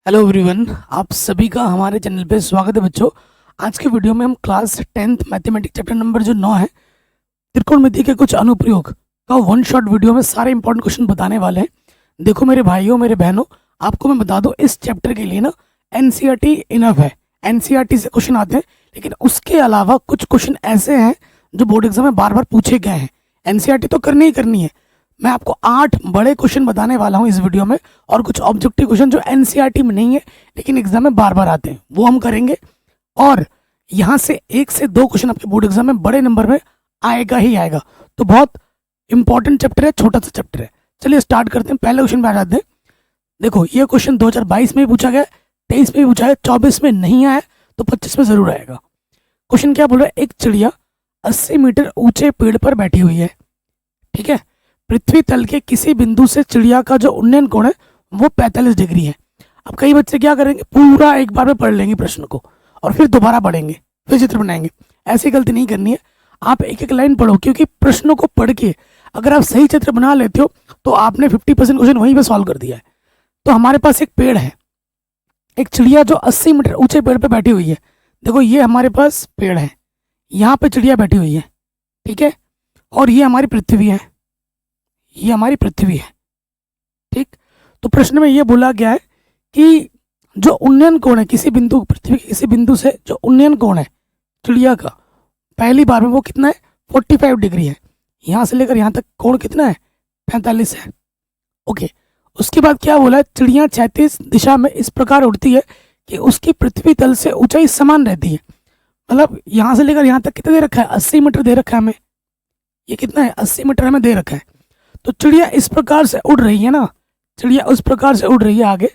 Hello everyone, आप सभी का हमारे चैनल पे स्वागत है बच्चों। आज के वीडियो में हम class 10th mathematics chapter number जो 9 है, त्रिकोणमिति के कुछ अनुप्रयोग का वन शॉट वीडियो में सारे इंपॉर्टेंट क्वेश्चन बताने वाले हैं। देखो मेरे भाइयों मेरे बहनों, आपको मैं बता दूं इस चैप्टर के लिए ना एनसीईआरटी इनफ है। एनसीईआरटी से क्वेश्चन आते हैं, लेकिन उसके अलावा कुछ क्वेश्चन ऐसे हैं जो बोर्ड एग्जाम में बार बार पूछे गए हैं। एनसीईआरटी तो करनी ही करनी है। मैं आपको 8 बड़े क्वेश्चन बताने वाला हूं इस वीडियो में, और कुछ ऑब्जेक्टिव क्वेश्चन जो एनसीईआरटी में नहीं है लेकिन एग्जाम में बार बार आते हैं वो हम करेंगे। और यहाँ से 1 से 2 क्वेश्चन आपके बोर्ड एग्जाम में बड़े नंबर में आएगा ही आएगा। तो बहुत इंपॉर्टेंट चैप्टर है, छोटा सा चैप्टर है। चलिए स्टार्ट करते हैं, पहले क्वेश्चन पे आ जाते हैं। देखो ये क्वेश्चन 2022 में भी पूछा गया, 23 में भी पूछा है, 24 में नहीं आया तो 25 में जरूर आएगा। क्वेश्चन क्या बोल रहा है, एक चिड़िया 80 मीटर ऊंचे पेड़ पर बैठी हुई है, ठीक है। पृथ्वी तल के किसी बिंदु से चिड़िया का जो उन्नयन कोण है वो 45 डिग्री है। अब कई बच्चे क्या करेंगे, पूरा एक बार में पढ़ लेंगे प्रश्न को और फिर दोबारा पढ़ेंगे, फिर चित्र बनाएंगे। ऐसी गलती नहीं करनी है, आप एक एक लाइन पढ़ो, क्योंकि प्रश्नों को पढ़ के अगर आप सही चित्र बना लेते हो तो आपने 50% क्वेश्चन वहीं पर सॉल्व कर दिया है। तो हमारे पास एक पेड़ है, एक चिड़िया जो 80 मीटर ऊंचे पेड़ पर बैठी हुई है। देखो ये हमारे पास पेड़ है, यहाँ पे चिड़िया बैठी हुई है, ठीक है। और ये हमारी पृथ्वी है, ये हमारी पृथ्वी है, ठीक। तो प्रश्न में ये बोला गया है कि जो उन्नयन कोण है किसी बिंदु, पृथ्वी के किसी बिंदु से जो उन्नयन कोण है चिड़िया का पहली बार में वो कितना है, 45 डिग्री है। यहाँ से लेकर यहाँ तक कोण कितना है, 45 है, ओके। उसके बाद क्या बोला है, चिड़िया 36 दिशा में इस प्रकार उड़ती है कि उसकी पृथ्वी तल से ऊंचाई समान रहती है। मतलब यहाँ से लेकर यहाँ तक कितना दे रखा है, 80 मीटर दे रखा है हमें। ये कितना है, 80 मीटर हमें दे रखा है। तो चिड़िया इस प्रकार से उड़ रही है ना, चिड़िया उस प्रकार से उड़ रही है आगे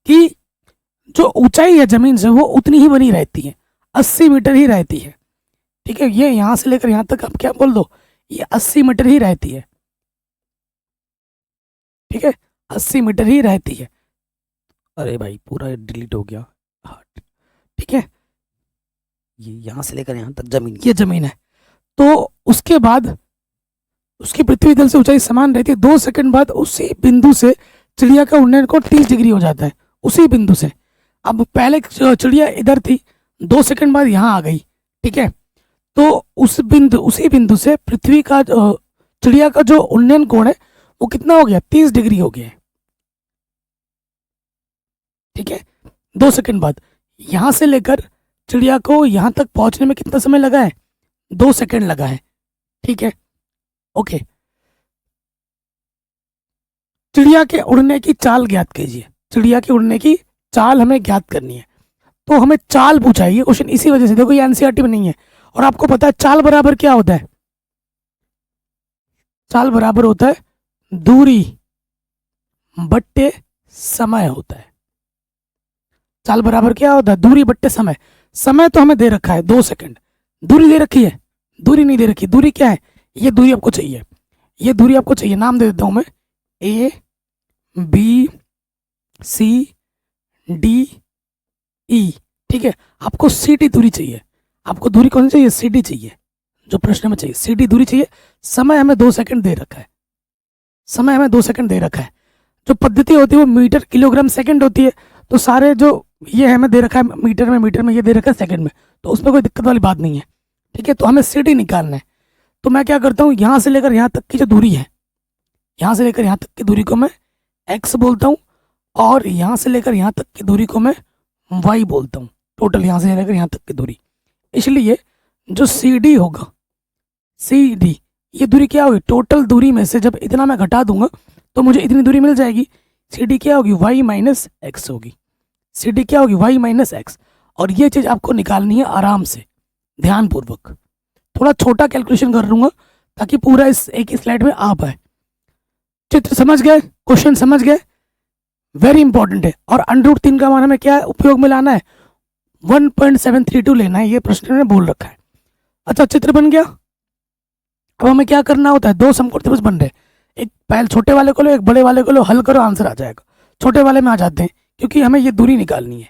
कि जो ऊंचाई है जमीन से वो उतनी ही बनी रहती है, 80 मीटर ही रहती है, ठीक है। ये यहां से लेकर यहां तक आप क्या बोल दो, ये 80 मीटर ही रहती है, ठीक है, 80 मीटर ही रहती है। अरे भाई पूरा डिलीट हो गया, हाँ ठीक है। ये यहां से लेकर यहां तक जमीन, ये जमीन है। तो उसके बाद उसकी पृथ्वी तल से ऊंचाई समान रहती है। 2 सेकंड बाद उसी बिंदु से चिड़िया का उन्नयन कोण 30 डिग्री हो जाता है, उसी बिंदु से। अब पहले चिड़िया इधर थी, 2 सेकंड बाद यहाँ आ गई, ठीक है। तो उसी बिंदु से पृथ्वी का चिड़िया का जो उन्नयन कोण है वो कितना हो गया, 30 डिग्री हो गया है, ठीक है। 2 सेकंड बाद यहाँ से लेकर चिड़िया को यहाँ तक पहुंचने में कितना समय लगा है, 2 सेकंड लगा है, ठीक है, ओके। चिड़िया के उड़ने की चाल ज्ञात कीजिए। चिड़िया के उड़ने की चाल हमें ज्ञात करनी है, तो हमें चाल पूछा है ये क्वेश्चन इसी वजह से। देखो ये एनसीईआरटी में नहीं है, और आपको पता है चाल बराबर क्या होता है, चाल बराबर होता है दूरी बट्टे समय होता है। चाल बराबर क्या होता है, दूरी बट्टे समय। समय तो हमें दे रखा है 2 सेकंड, दूरी दे रखी है, दूरी नहीं दे रखी। दूरी क्या है, ये दूरी आपको चाहिए, ये दूरी आपको चाहिए। नाम दे देता हूं मैं, A B C D E, ठीक है। आपको सी डी दूरी चाहिए, आपको दूरी कौन सी चाहिए, सी डी चाहिए, जो प्रश्न में चाहिए सी डी दूरी चाहिए। समय हमें 2 सेकंड दे रखा है, समय हमें 2 सेकंड दे रखा है। जो पद्धति होती है वो मीटर किलोग्राम सेकंड होती है, तो सारे जो ये हमें दे रखा है मीटर में ये दे रखा है सेकंड में, तो उसमें कोई दिक्कत वाली बात नहीं है, ठीक है। तो हमें सी डी निकालना है। तो मैं क्या करता हूँ, यहाँ से लेकर यहाँ तक की जो दूरी है, यहाँ से लेकर यहाँ तक की दूरी को मैं x बोलता हूँ, और यहाँ से लेकर यहाँ तक की दूरी को मैं y बोलता हूँ। टोटल यहाँ से लेकर यहाँ तक की दूरी, इसलिए जो सी डी होगा, सी डी ये दूरी क्या होगी, टोटल दूरी में से जब इतना मैं घटा दूंगा तो मुझे इतनी दूरी मिल जाएगी। सी डी क्या होगी, y माइनस एक्स होगी। सी डी क्या होगी, y माइनस एक्स। और ये चीज़ आपको निकालनी है आराम से, ध्यानपूर्वक। थोड़ा छोटा कैलकुलेशन कर लूँगा ताकि पूरा इस एक स्लाइड में आ पाए। चित्र समझ गए, क्वेश्चन समझ गए, वेरी इंपॉर्टेंट है। और √3 का मान हमें क्या है, उपयोग में लाना है, 1.732 लेना है, ये प्रश्न ने बोल रखा है। अच्छा चित्र बन गया। अब हमें क्या करना होता है, 2 समकोण त्रिभुज बन रहे, एक पहले छोटे वाले को लो, एक बड़े वाले को लो, हल करो आंसर आ जाएगा। छोटे वाले में आ जाते हैं क्योंकि हमें ये दूरी निकालनी है,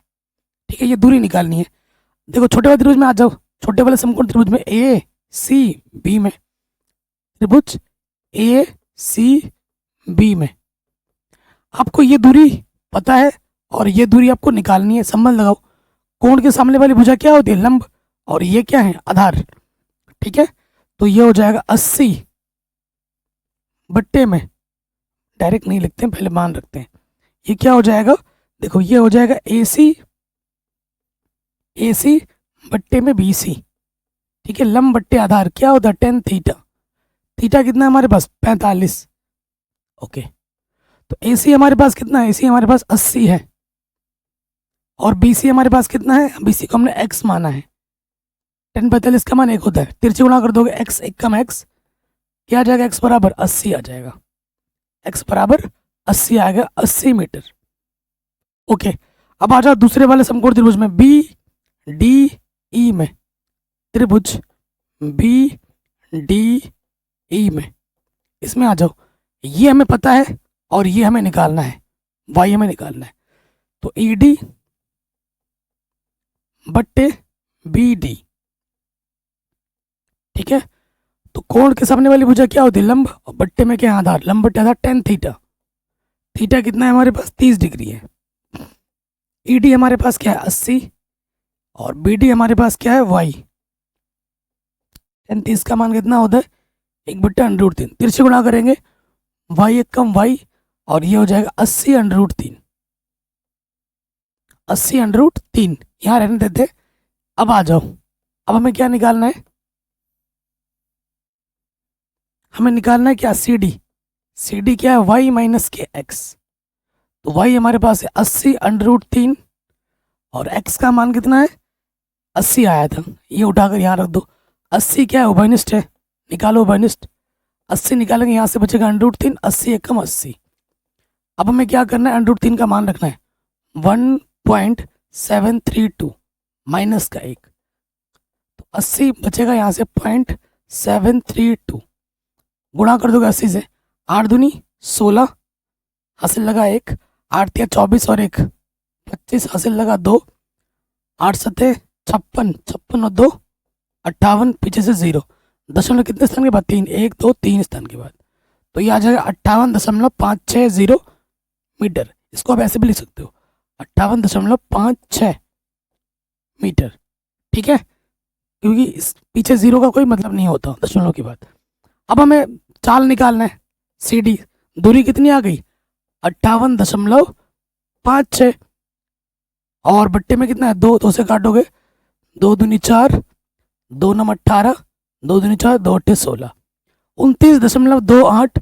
ठीक है, ये दूरी निकालनी है। देखो छोटे वाले त्रिभुज में आ जाओ, छोटे वाले समकोण त्रिभुज में ए सी बी में, त्रिभुज ए सी बी में आपको ये दूरी पता है और ये दूरी आपको निकालनी है। संबंध लगाओ, कोण के सामने वाली भुजा क्या होती है? लंब, और ये क्या है? आधार। ठीक है, तो ये हो जाएगा 80 बट्टे में, डायरेक्ट नहीं लिखते हैं, पहले मान रखते हैं। ये क्या हो जाएगा? देखो ये हो जाएगा AC बट्टे में BC। ठीक है, लंब बट्टे आधार क्या होता है? tan theta. थीटा कितना है हमारे पास? 45। ओके, तो AC हमारे पास कितना है? AC हमारे पास 80 है, और BC हमारे पास कितना है? BC को हमने x माना है। tan 45 का मान 1 होता है, तिरछे गुणा कर दोगे x 1 कम x, क्या आ जाएगा? x बराबर 80 आ जाएगा। x बराबर 80 आएगा, 80 मीटर। ओके, अब आ जाओ दूसरे वाले समकोण त्रिभुज में, BDE में, त्रिभुज BDE में, इसमें आ जाओ। ये हमें पता है और ये हमें निकालना है, y हमें निकालना है। तो ED बट्टे BD। ठीक है, तो कोण के सामने वाली भुजा क्या होती है? लंब, और बट्टे में क्या? आधार। लंब बट्टे आधार tan थीटा। थीटा कितना है हमारे पास? 30 डिग्री है। ED हमारे पास क्या है? 80, और BD हमारे पास क्या है? y। tan 30 का मान कितना होता है? 1/√3, तिरछे गुणा करेंगे, y 1 कम y, और ये हो जाएगा 80√3। 80√3 यहाँ रहने देते। अब आ जाओ, अब हमें क्या निकालना है? हमें निकालना है क्या? CD क्या है? y माइनस के x। तो y हमारे पास है 80√3, और x का मान कितना है? 80 आया था, ये उठाकर यहाँ रख दो। 80 क्या है? उभयनिष्ठ है, निकालो उभयनिष्ठ। 80 निकालेंगे, यहाँ से बचेगा √3, 80 1 कम 80। अब हमें क्या करना है? √3 का मान रखना है, 1.732 माइनस का 1, तो 80 बचेगा, यहाँ से 0.732, गुणा कर दोगे 80 से, 8 दूनी 16, हासिल लगा 1, 8 तिया 24 और 1 25, हासिल लगा 2, 8 सते 56, 56 और 2 58, पीछे से 0, दशमलव कितने स्थान के बाद? 3, 1 2 3 स्थान के बाद, तो ये आ जाएगा 58.560 मीटर। इसको आप ऐसे भी लिख सकते हो, 58.56 मीटर। ठीक है, क्योंकि इस पीछे 0 का कोई मतलब नहीं होता दशमलव के बाद। अब हमें चाल निकालना है, CD दूरी कितनी आ गई? 58.56, और बट्टे में कितना है? 2, 2 से काटोगे, 2 दूनी 4, 2 नम 18, 2 दूनी 4, 2 अट्ठे 16, 29.28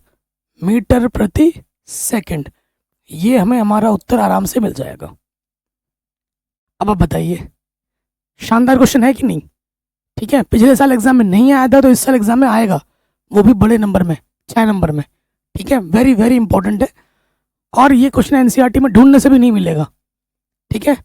मीटर प्रति सेकंड। ये हमें हमारा उत्तर आराम से मिल जाएगा। अब आप बताइए, शानदार क्वेश्चन है कि नहीं? ठीक है, पिछले साल एग्जाम में नहीं आया था, तो इस साल एग्जाम में आएगा, वो भी बड़े नंबर में, 6 नंबर में। ठीक है, वेरी वेरी इंपॉर्टेंट है, और ये क्वेश्चन एनसीईआरटी में ढूंढने से भी नहीं मिलेगा। ठीक है,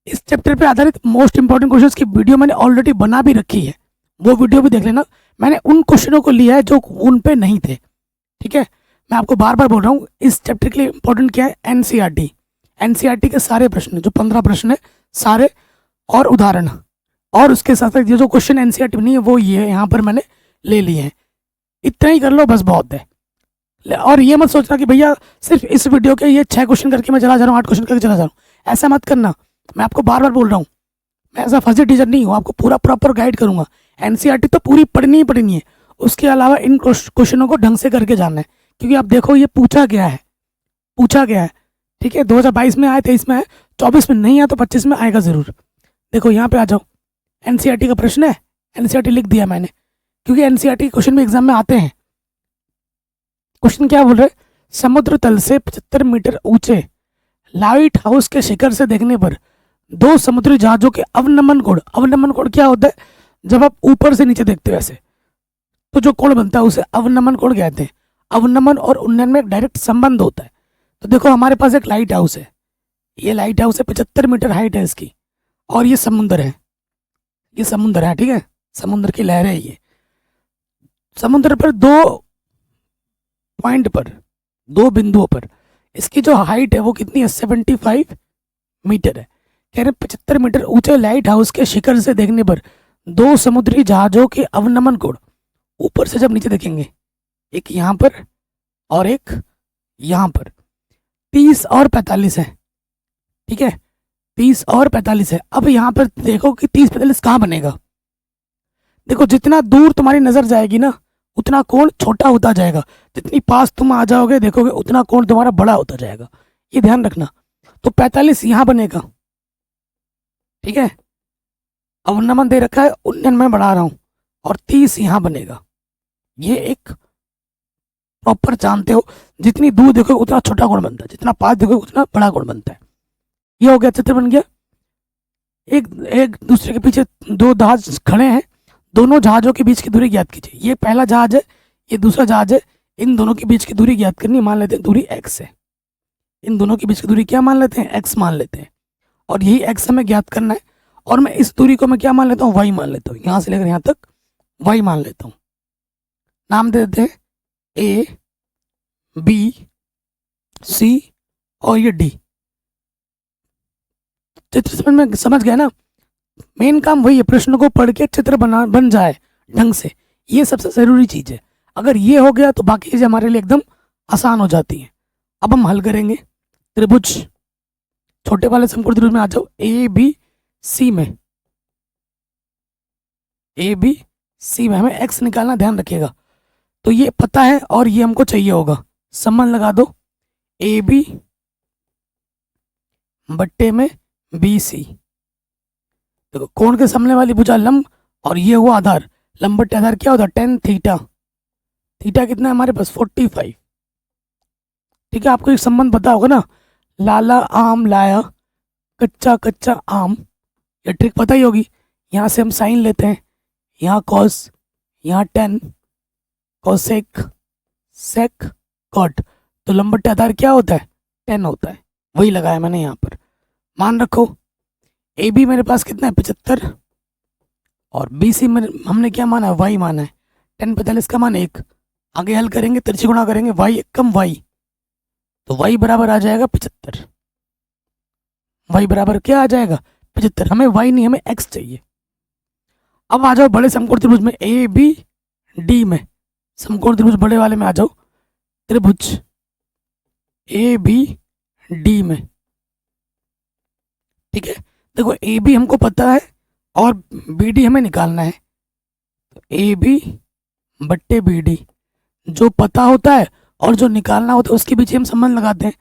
इस चैप्टर पे आधारित मोस्ट इंपॉर्टेंट क्वेश्चंस की वीडियो मैंने ऑलरेडी बना भी रखी है, वो वीडियो भी देख लेना। मैंने उन क्वेश्चनों को लिया है जो उन पे नहीं थे। ठीक है, मैं आपको बार बार बोल रहा हूँ, इस चैप्टर के लिए इंपॉर्टेंट क्या है? एनसीईआरटी के सारे प्रश्न, जो 15 प्रश्न है सारे, और उदाहरण, और उसके साथ साथ ये जो क्वेश्चन एनसीईआरटी में नहीं है वो ये यहाँ पर मैंने ले लिए हैं। इतना ही कर लो, बस बहुत है। और ये मत सोचना कि भैया सिर्फ इस वीडियो के ये 6 क्वेश्चन करके मैं चला जा रहा हूँ, 8 क्वेश्चन करके चला जा रहा हूँ, ऐसा मत करना। मैं आपको बार बार बोल रहा हूँ, मैं ऐसा फर्जी टीचर नहीं हूँ, आपको पूरा प्रॉपर गाइड करूंगा। एनसीईआरटी तो पूरी पढ़नी ही पढ़नी है, उसके अलावा इन क्वेश्चनों को ढंग से करके जानना है, क्योंकि आप देखो ये पूछा गया है। ठीक है, 2022 में आया, 23 में आया, 24 में नहीं आया, तो 25 में आएगा जरूर। देखो यहाँ पे आ जाओ, एनसीईआरटी का प्रश्न है, एनसीईआरटी लिख दिया मैंने, क्योंकि एनसीईआरटी क्वेश्चन भी एग्जाम में आते हैं। क्वेश्चन क्या बोल रहे? समुद्र तल से 75 मीटर ऊंचे लाइट हाउस के शिखर से देखने पर 2 समुद्री जहाजों के अवनमन कोण क्या होता है? जब आप ऊपर से नीचे देखते हो ऐसे, तो जो कोण बनता है उसे अवनमन कोण कहते हैं। अवनमन और उन्नयन में एक डायरेक्ट संबंध होता है। तो देखो हमारे पास एक लाइट हाउस है, ये लाइट हाउस है, 75 मीटर हाइट है इसकी, और ये समुद्र है, ठीक है, समुद्र की लहरें है ये। समुद्र पर 2 पॉइंट पर, 2 बिंदुओं पर इसकी जो हाइट है वो कितनी है? 75 मीटर है। कह रहे 75 मीटर ऊंचे लाइट हाउस के शिखर से देखने पर 2 समुद्री जहाजों के अवनमन कोण ऊपर से जब नीचे देखेंगे, एक यहाँ पर और एक यहाँ पर, 30 और 45 है। ठीक है, 30 और 45 है। अब यहाँ पर देखो कि 30 45 कहाँ बनेगा। देखो जितना दूर तुम्हारी नजर जाएगी ना उतना कोण छोटा होता जाएगा, जितनी पास तुम आ जाओगे देखोगे उतना कोण तुम्हारा बड़ा होता जाएगा, ये ध्यान रखना। तो 45 यहाँ बनेगा, ठीक है, अब नमन दे रखा है 99 में बढ़ा रहा हूँ, और 30 यहाँ बनेगा। ये एक प्रॉपर जानते हो, जितनी दूर देखोगे उतना छोटा कोण बनता है, जितना पास देखोगे उतना बड़ा कोण बनता है। ये हो गया, चित्र बन गया। एक एक दूसरे के पीछे दो जहाज खड़े हैं, दोनों जहाजों के बीच की दूरी ज्ञात कीजिए। ये पहला जहाज है, ये दूसरा जहाज है, इन दोनों के बीच की दूरी ज्ञात करनी। मान लेते हैं दूरी x है, इन दोनों के बीच की दूरी क्या मान लेते हैं, x मान लेते हैं, और यही x हमें ज्ञात करना है। और मैं इस दूरी को मैं क्या मान लेता हूँ, y मान लेता हूँ, यहाँ से लेकर यहाँ तक y मान लेता हूँ। नाम दे देते हैं A, B, C और ये D। चित्र समझ गए ना। मेन काम वही है, प्रश्न को पढ़ के चित्र बन जाए ढंग से, ये सबसे जरूरी चीज है। अगर ये हो गया तो बाकी चीजें हमारे लिए एकदम आसान हो जाती हैं। अब हम हल करेंगे त्रिभुज, छोटे वाले समकोण त्रिभुज में आ जाओ। ए बी सी में, ए बी सी में हमें एक्स निकालना, ध्यान रखिएगा। तो ये पता है और ये हमको चाहिए होगा, संबंध लगा दो, ए बी बट्टे में बी सी। देखो कोण के सामने वाली भुजा लंब और ये हुआ आधार, लंब बट्टे आधार क्या होता है, tan थीटा। थीटा कितना है हमारे पास, 45। ठीक है, आपको एक संबंध पता होगा ना, लाला आम लाया कच्चा कच्चा आम, ये ट्रिक पता ही होगी। यहाँ से हम साइन लेते हैं, यहाँ कॉस, यहाँ tan, कोसेक, सेक, कॉट। तो लंब बट्टे आधार क्या होता है, tan होता है, वही लगाया मैंने यहाँ पर। मान रखो ए बी मेरे पास कितना है 75, और बी सी में हमने क्या माना है, वाई माना है। 10 45 का मान 1। आगे हल करेंगे, तिरछी गुणा करेंगे, वाई कम वाई, तो वाई बराबर आ जाएगा 75। वाई बराबर क्या आ जाएगा 75। हमें वाई नहीं, हमें एक्स चाहिए। अब आ जाओ बड़े समकोण त्रिभुज में, ए बी डी में, समकोण त्रिभुज बड़े वाले में आ जाओ। त्रिभुज ए बी डी में, ठीक है। देखो ए बी हमको पता है और बी डी हमें निकालना है, तो ए बी बट्टे बी डी, जो पता होता है और जो निकालना होता है उसके बीच हम संबंध लगाते हैं।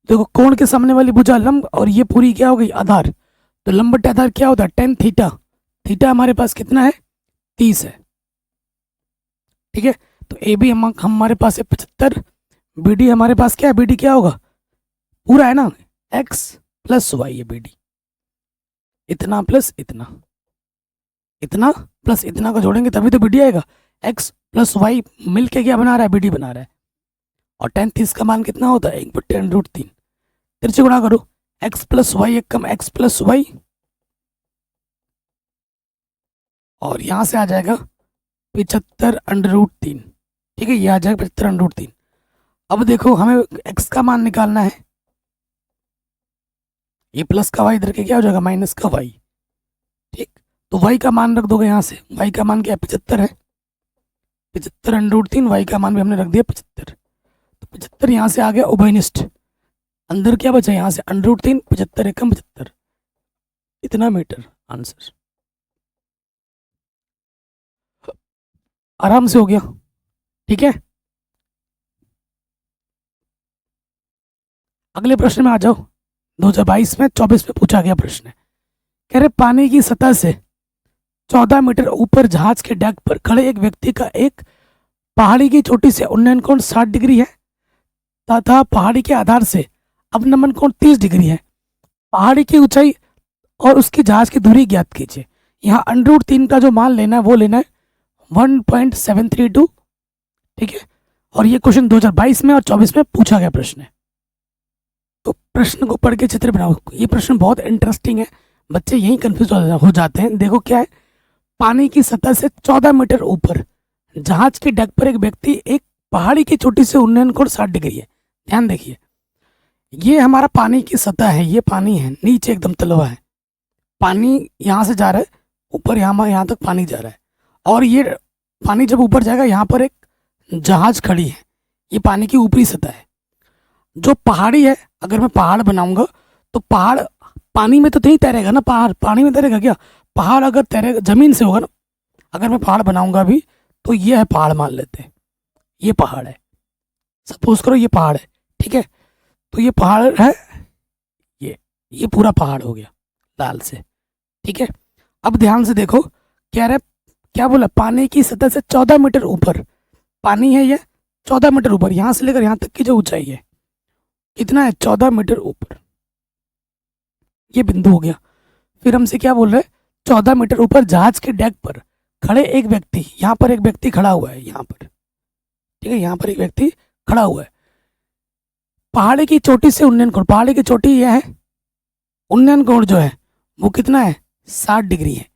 देखो कोण के सामने वाली भुजा लंब और ये पूरी क्या हो गई आधार, तो लंब बट्टे आधार क्या होता है, tan थीटा। थीटा हमारे पास कितना है, 30 है, ठीक है। तो ए बी हमारे पास है 75, बी डी हमारे पास क्या है, बी डी क्या होगा, पूरा है ना, x प्लस वाई है बी डी। इतना प्लस इतना, इतना प्लस इतना को जोड़ेंगे तभी तो बीडी आएगा। x प्लस वाई मिलके क्या बना रहा है, बीडी बना रहा है। और tan 30 का मान कितना होता है, 1/√3। तिरछे गुणा करो, x प्लस वाई एक कम x प्लस वाई, और यहां से आ जाएगा 75/√3। ठीक है, ये आ जाएगा 75/√3। अब देखो हमें x का मान निकालना है, ये प्लस का y इधर के क्या हो जाएगा, माइनस का y। ठीक, तो y का मान रख दोगे यहाँ से, y का मान क्या है 75 है, 75/√3, y का मान भी हमने रख दिया 75। तो 75 यहाँ से आ गया उभयनिष्ठ, अंदर क्या बचा यहाँ से √3, 75 एकम 75, इतना मीटर आंसर। आराम से हो गया, ठीक है। अगले प्रश्न में आ जाओ। 2022 में 24 में पूछा गया प्रश्न है, कह रहे पानी की सतह से 14 मीटर ऊपर जहाज के डेक पर खड़े एक व्यक्ति का एक पहाड़ी की चोटी से उन्नयन कोण 60 डिग्री है तथा पहाड़ी के आधार से अवनमन कोण 30 डिग्री है। पहाड़ी की ऊंचाई और उसकी जहाज की दूरी ज्ञात कीजिए। यहाँ √3 का जो मान लेना है वो लेना है 1.732, ठीक है। और ये क्वेश्चन 2022 में और 24 में पूछा गया प्रश्न है। तो प्रश्न को पढ़ के चित्र बनाओ। ये प्रश्न बहुत इंटरेस्टिंग है, बच्चे यही कंफ्यूज हो जाते हैं। देखो क्या है, पानी की सतह से 14 मीटर ऊपर जहाज के डेक पर एक व्यक्ति एक पहाड़ी की चोटी से उन्नयन कोण 60 डिग्री है। ध्यान देखिए, ये हमारा पानी की सतह है, ये पानी है, नीचे एकदम तलवा है, पानी यहाँ से जा रहा है ऊपर, यहाँ तक पानी जा रहा है, और ये पानी जब ऊपर जाएगा यहाँ पर एक जहाज खड़ी है, ये पानी की ऊपरी सतह है। जो पहाड़ी है, अगर मैं पहाड़ बनाऊंगा तो पहाड़ पानी में तो नहीं तैरेगा ना, पहाड़ पानी में तैरेगा क्या? पहाड़ अगर तैरेगा जमीन से होगा ना। अगर मैं पहाड़ बनाऊंगा अभी तो ये है पहाड़, मान लेते हैं ये पहाड़ है, सपोज करो ये पहाड़ है, ठीक है। तो ये पहाड़ है, ये पूरा पहाड़ हो गया लाल से, ठीक है। अब ध्यान से देखो, क्या रहा, क्या बोला, पानी की सतह से 14 मीटर ऊपर पानी है, ये 14 मीटर ऊपर, यहां से लेकर यहां तक की जो ऊंचाई है कितना है, 14 मीटर ऊपर, ये बिंदु हो गया। फिर हमसे क्या बोल रहे हैं, 14 मीटर ऊपर जहाज के डेक पर खड़े एक व्यक्ति, यहाँ पर एक व्यक्ति खड़ा हुआ है, यहाँ पर, ठीक है, यहाँ पर एक व्यक्ति खड़ा हुआ है। पहाड़ी की चोटी से उन्नयन कोण, पहाड़ी की चोटी यह है, उन्नयन कोण जो है वो कितना है, 60 डिग्री है।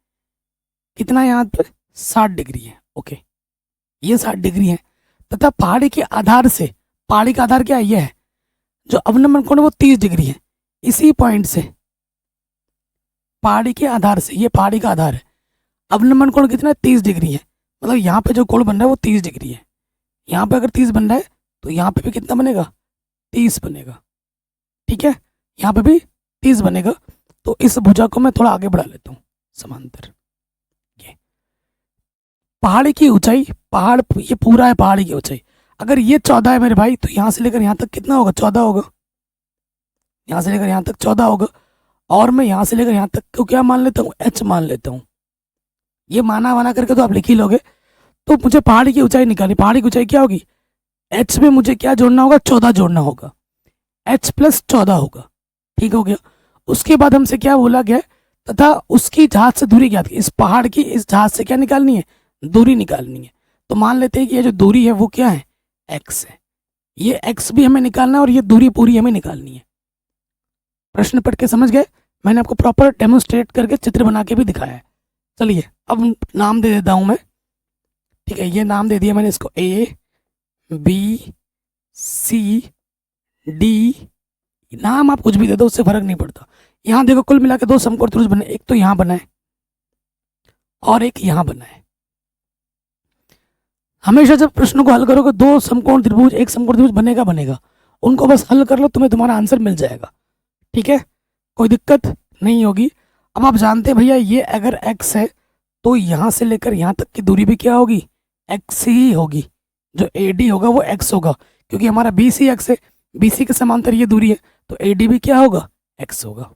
कितना है यहाँ पर, 60 डिग्री है, ओके, ये 60 डिग्री है। तथा पहाड़ी के आधार से, पहाड़ी का आधार क्या है, ये है, जो अवनमन कोण है वो 30 डिग्री है। इसी पॉइंट से, पहाड़ी के आधार से, ये पहाड़ी का आधार है, अवनमन कोण कितना है, 30 डिग्री है। मतलब यहाँ पे जो कोण बन रहा है वो 30 डिग्री है। यहाँ पे अगर 30 बन रहा है तो यहाँ पे भी कितना बनेगा, 30 बनेगा, ठीक है। यहाँ पे भी 30 बनेगा। तो इस भुजा को मैं थोड़ा आगे बढ़ा लेता हूँ समांतर। ये पहाड़ी की ऊंचाई, पहाड़ ये पूरा है पहाड़ी की ऊंचाई, अगर ये 14 है मेरे भाई, तो यहाँ से लेकर यहाँ तक कितना होगा, 14 होगा। यहाँ से लेकर यहाँ तक 14 होगा। और मैं यहाँ से लेकर यहाँ तक को क्या मान लेता हूँ, h मान लेता हूँ। ये माना करके तो आप लिख ही लोगे। तो मुझे पहाड़ी की ऊंचाई निकाली, पहाड़ी की ऊंचाई क्या होगी, h में मुझे क्या जोड़ना होगा, 14 जोड़ना होगा, h + 14 होगा, ठीक हो गया। उसके बाद हमसे क्या बोला गया, तथा उसकी जहाज से दूरी क्या थी, इस पहाड़ की इस जहाज से क्या निकालनी है, दूरी निकालनी है। तो मान लेते हैं कि ये जो दूरी है वो क्या है, x है। ये x भी हमें निकालना है और ये दूरी पूरी हमें निकालनी है। प्रश्न पढ़ के समझ गए, मैंने आपको प्रॉपर डेमोन्स्ट्रेट करके चित्र बना के भी दिखाया है। चलिए अब नाम दे देता हूँ मैं, ठीक है। ये नाम दे दिया मैंने इसको, A B C D, नाम आप कुछ भी दे दो उससे फर्क नहीं पड़ता। यहाँ देखो कुल मिला के 2 समकोण त्रिभुज बने, एक तो यहाँ बना है और एक यहाँ बना है। हमेशा जब प्रश्नों को हल करोगे 2 समकोण त्रिभुज, एक समकोण त्रिभुज बनेगा, उनको बस हल कर लो, तुम्हें तुम्हारा आंसर मिल जाएगा, ठीक है, कोई दिक्कत नहीं होगी। अब आप जानते हैं भैया, ये अगर x है तो यहाँ से लेकर यहाँ तक की दूरी भी क्या होगी, x ही होगी। जो AD होगा वो x होगा, क्योंकि हमारा BC x है, BC के समांतर ये दूरी है, तो AD भी क्या होगा, x होगा,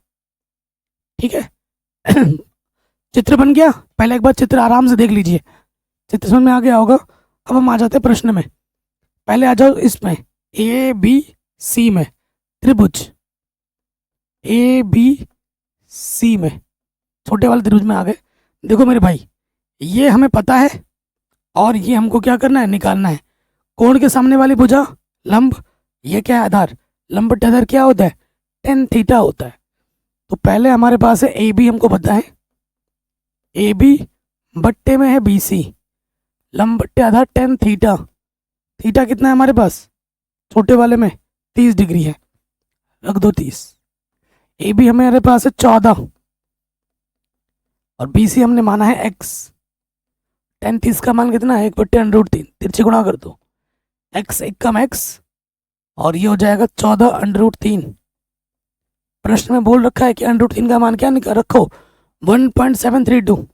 ठीक है। चित्र बन गया। पहले एक बार चित्र आराम से देख लीजिए, चित्र समझ में आ गया होगा। अब हम आ जाते हैं प्रश्न में। पहले आ जाओ इसमें, ABC में त्रिभुज, ABC में छोटे वाले त्रिभुज में आ गए। देखो मेरे भाई, ये हमें पता है और ये हमको क्या करना है, निकालना है। कोण के सामने वाली भुजा लंब, ये क्या है, आधार। लंब बट्टे आधार क्या होता है, tan थीटा होता है। तो पहले हमारे पास है AB, हमको पता है AB बट्टे में है BC, लंब बट्टे आधार tan थीटा। थीटा कितना है हमारे पास, छोटे वाले में 30 डिग्री है, रख दो 30। AB हमारे पास है 14 और BC हमने माना है x। tan 30 का मान कितना है, 1/√3, तिरछे गुणा कर दो, x एक कम x और ये हो जाएगा 14/√3। प्रश्न में बोल रखा है कि √3 का मान क्या निकाल रखो, 1.732,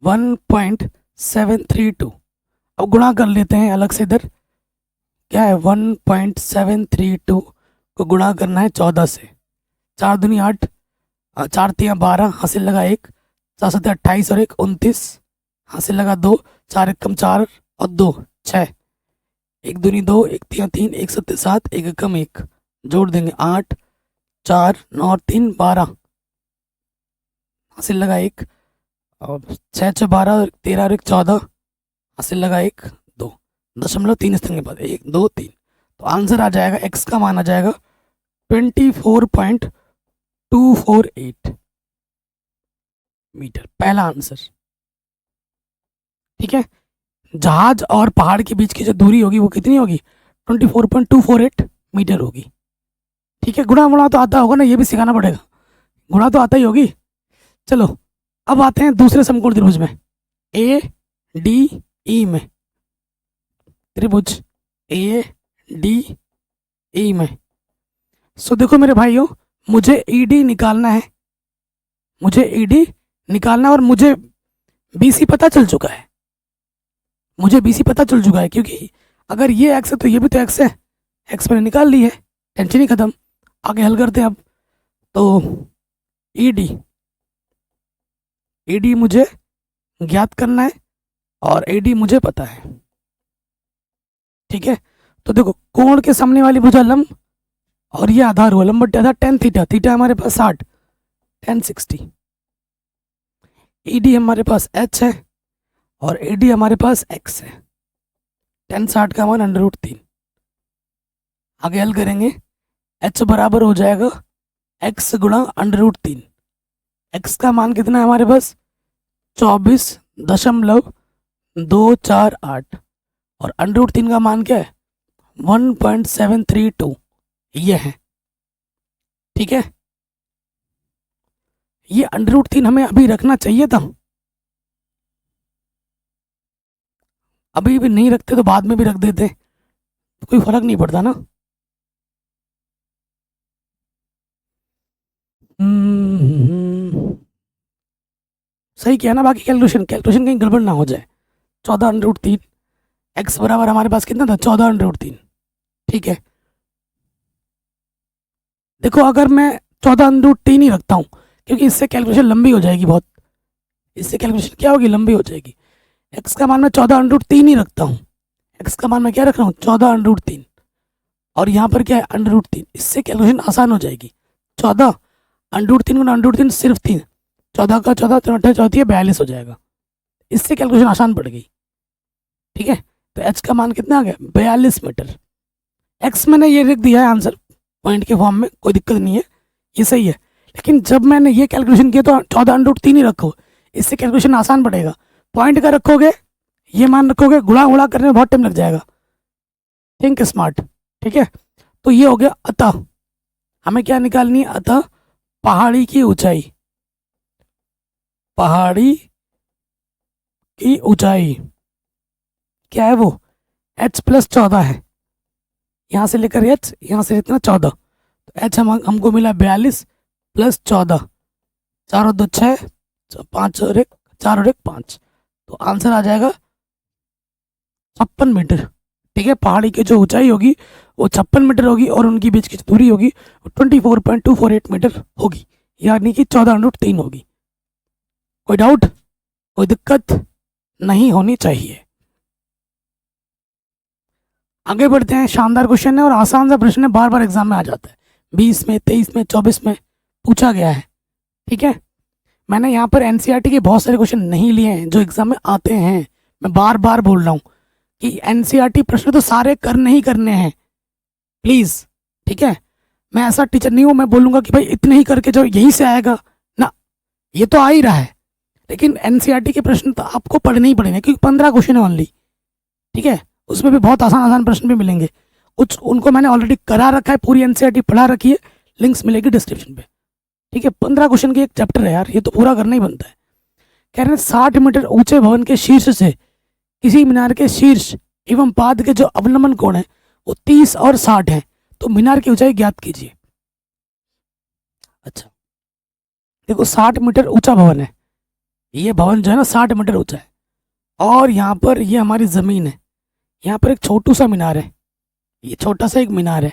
1.732। अब गुणा कर लेते हैं अलग से, इधर क्या है, 1.732 को गुणा करना है 14 से, 4 दूनी 8, 4 तिया 12, हासिल लगा 1, 4 7 28 और 1 29, हासिल लगा 2, 4 1 कम 4 और 2 6, 1 दूनी 2, 1 तिया 3, 1 7 7, 1 कम 1, जोड़ देंगे 8 4 9 और 3 12, हासिल लगा 1 और 6 6 12 13 और 1 14, हासिल लगा 1 2, 0.3 स्थान के बाद 1 2 3। तो आंसर आ जाएगा, x का मान आ जाएगा 24.248 मीटर, पहला आंसर, ठीक है। जहाज और पहाड़ के बीच की जो दूरी होगी वो कितनी होगी, 24.248 मीटर होगी, ठीक है। गुणा तो आता होगा ना, ये भी सिखाना पड़ेगा, गुणा तो आता ही होगी। चलो अब आते हैं दूसरे समकोण त्रिभुज में, ADE में, त्रिभुज ADE में सो देखो मेरे भाइयों, मुझे ईडी निकालना है, मुझे ईडी निकालना है, और मुझे बीसी पता चल चुका है, मुझे बीसी पता चल चुका है, क्योंकि अगर ये एक्स है तो ये भी तो एक्स है, एक्स मैंने निकाल ली है, टेंशन ही खत्म। आगे हल करते हैं अब। तो ईडी ईडी मुझे ज्ञात करना है और एडी मुझे पता है, ठीक है। तो देखो, कोण के सामने वाली भुजा लंब और ये आधार हुआ, लंब बट्टा था टेन थीटा, थीटा हमारे पास 60, 1060। ईडी हमारे पास एच है और एडी हमारे पास एक्स है, 1060 का मान √3। आगे हल करेंगे, एच बराबर हो जाएगा एक्स गुणा √3। एक्स का मान कितना है हमारे पास, 24.248, और √3 का मान क्या है, 1.732, ये है, ठीक है। ये √3 हमें अभी रखना चाहिए था, अभी भी नहीं रखते तो बाद में भी रख देते, तो कोई फर्क नहीं पड़ता ना। सही किया ना, बाकी कैलकुलेशन कहीं गड़बड़ ना हो जाए। 14 √3, एक्स बराबर हमारे पास कितना था, 14 √3, ठीक है। देखो, अगर मैं 14 √3 ही रखता हूँ, क्योंकि इससे कैलकुलेशन लंबी हो जाएगी बहुत, इससे कैलकुलेशन क्या होगी, लंबी हो जाएगी। एक्स का मान मैं 14 √3 ही रखता हूँ, एक्स का मान मैं क्या रख रहा हूँ, 14 √3, और यहाँ पर क्या है, √3, इससे कैलकुलेशन आसान हो जाएगी। 14 √3 गुना √3 सिर्फ 3, 14 का 14, 3 चौथी है 42 हो जाएगा, इससे कैलकुलेशन आसान पड़ गई, ठीक है। तो एच का मान कितना आ गया, 42 मीटर। एक्स मैंने ये लिख दिया है आंसर पॉइंट के फॉर्म में, कोई दिक्कत नहीं है, ये सही है। लेकिन जब मैंने ये कैलकुलेशन किया तो 14 √3 ही रखो, इससे कैलकुलेशन आसान पड़ेगा। पॉइंट का रखोगे, ये मान रखोगे, गुणा गुणा करने में बहुत टाइम लग जाएगा, थिंक स्मार्ट, ठीक है। तो ये हो गया। अतः हमें क्या निकालनी है, अतः पहाड़ी की ऊंचाई, पहाड़ी की ऊंचाई क्या है, वो h + 14 है, यहाँ से लेकर h, यहाँ से इतना 14, तो h हमको मिला 42 + 14, 4 और 2 6, 5 और 1 4 और 1 5, तो आंसर आ जाएगा 56 मीटर, ठीक है। पहाड़ी की जो ऊंचाई होगी वो 56 मीटर होगी, और उनकी बीच की जो दूरी होगी वो 24.248 मीटर होगी, यानी कि 14 √3 होगी। कोई डाउट, कोई दिक्कत नहीं होनी चाहिए। आगे बढ़ते हैं। शानदार क्वेश्चन है और आसान सा प्रश्न है, बार बार एग्जाम में आ जाता है, 20 में, 23 में, 24 में पूछा गया है, ठीक है। मैंने यहाँ पर एनसीईआरटी के बहुत सारे क्वेश्चन नहीं लिए हैं जो एग्जाम में आते हैं, मैं बार बार बोल रहा हूँ कि एनसीईआरटी प्रश्न तो सारे करने ही करने हैं, प्लीज़, ठीक है। मैं ऐसा टीचर नहीं हूँ मैं बोलूँगा कि भाई इतने ही करके जो यहीं से आएगा ना, ये तो आ ही रहा है, लेकिन एनसीईआरटी के प्रश्न तो आपको पढ़ने ही पड़ेंगे, क्योंकि 15 क्वेश्चन है ओनली, ठीक है। उसमें भी बहुत आसान आसान प्रश्न भी मिलेंगे, कुछ उनको मैंने ऑलरेडी करा रखा है, पूरी एनसीईआरटी पढ़ा रखी है, लिंक्स मिलेगी डिस्क्रिप्शन पे, ठीक है। 15 क्वेश्चन की एक चैप्टर है यार, ये तो पूरा करना ही बनता है। कह रहे हैं 60 मीटर ऊंचे भवन के शीर्ष से किसी मीनार के शीर्ष एवं पाद के जो अवनमन कोण है वो 30 और 60 है, तो मीनार की ऊंचाई ज्ञात कीजिए। अच्छा देखो, 60 मीटर ऊंचा भवन है, ये भवन जो है ना 60 मीटर ऊंचा है, और यहाँ पर ये हमारी ज़मीन है, यहाँ पर एक छोटू सा मीनार है, ये छोटा सा एक मीनार है,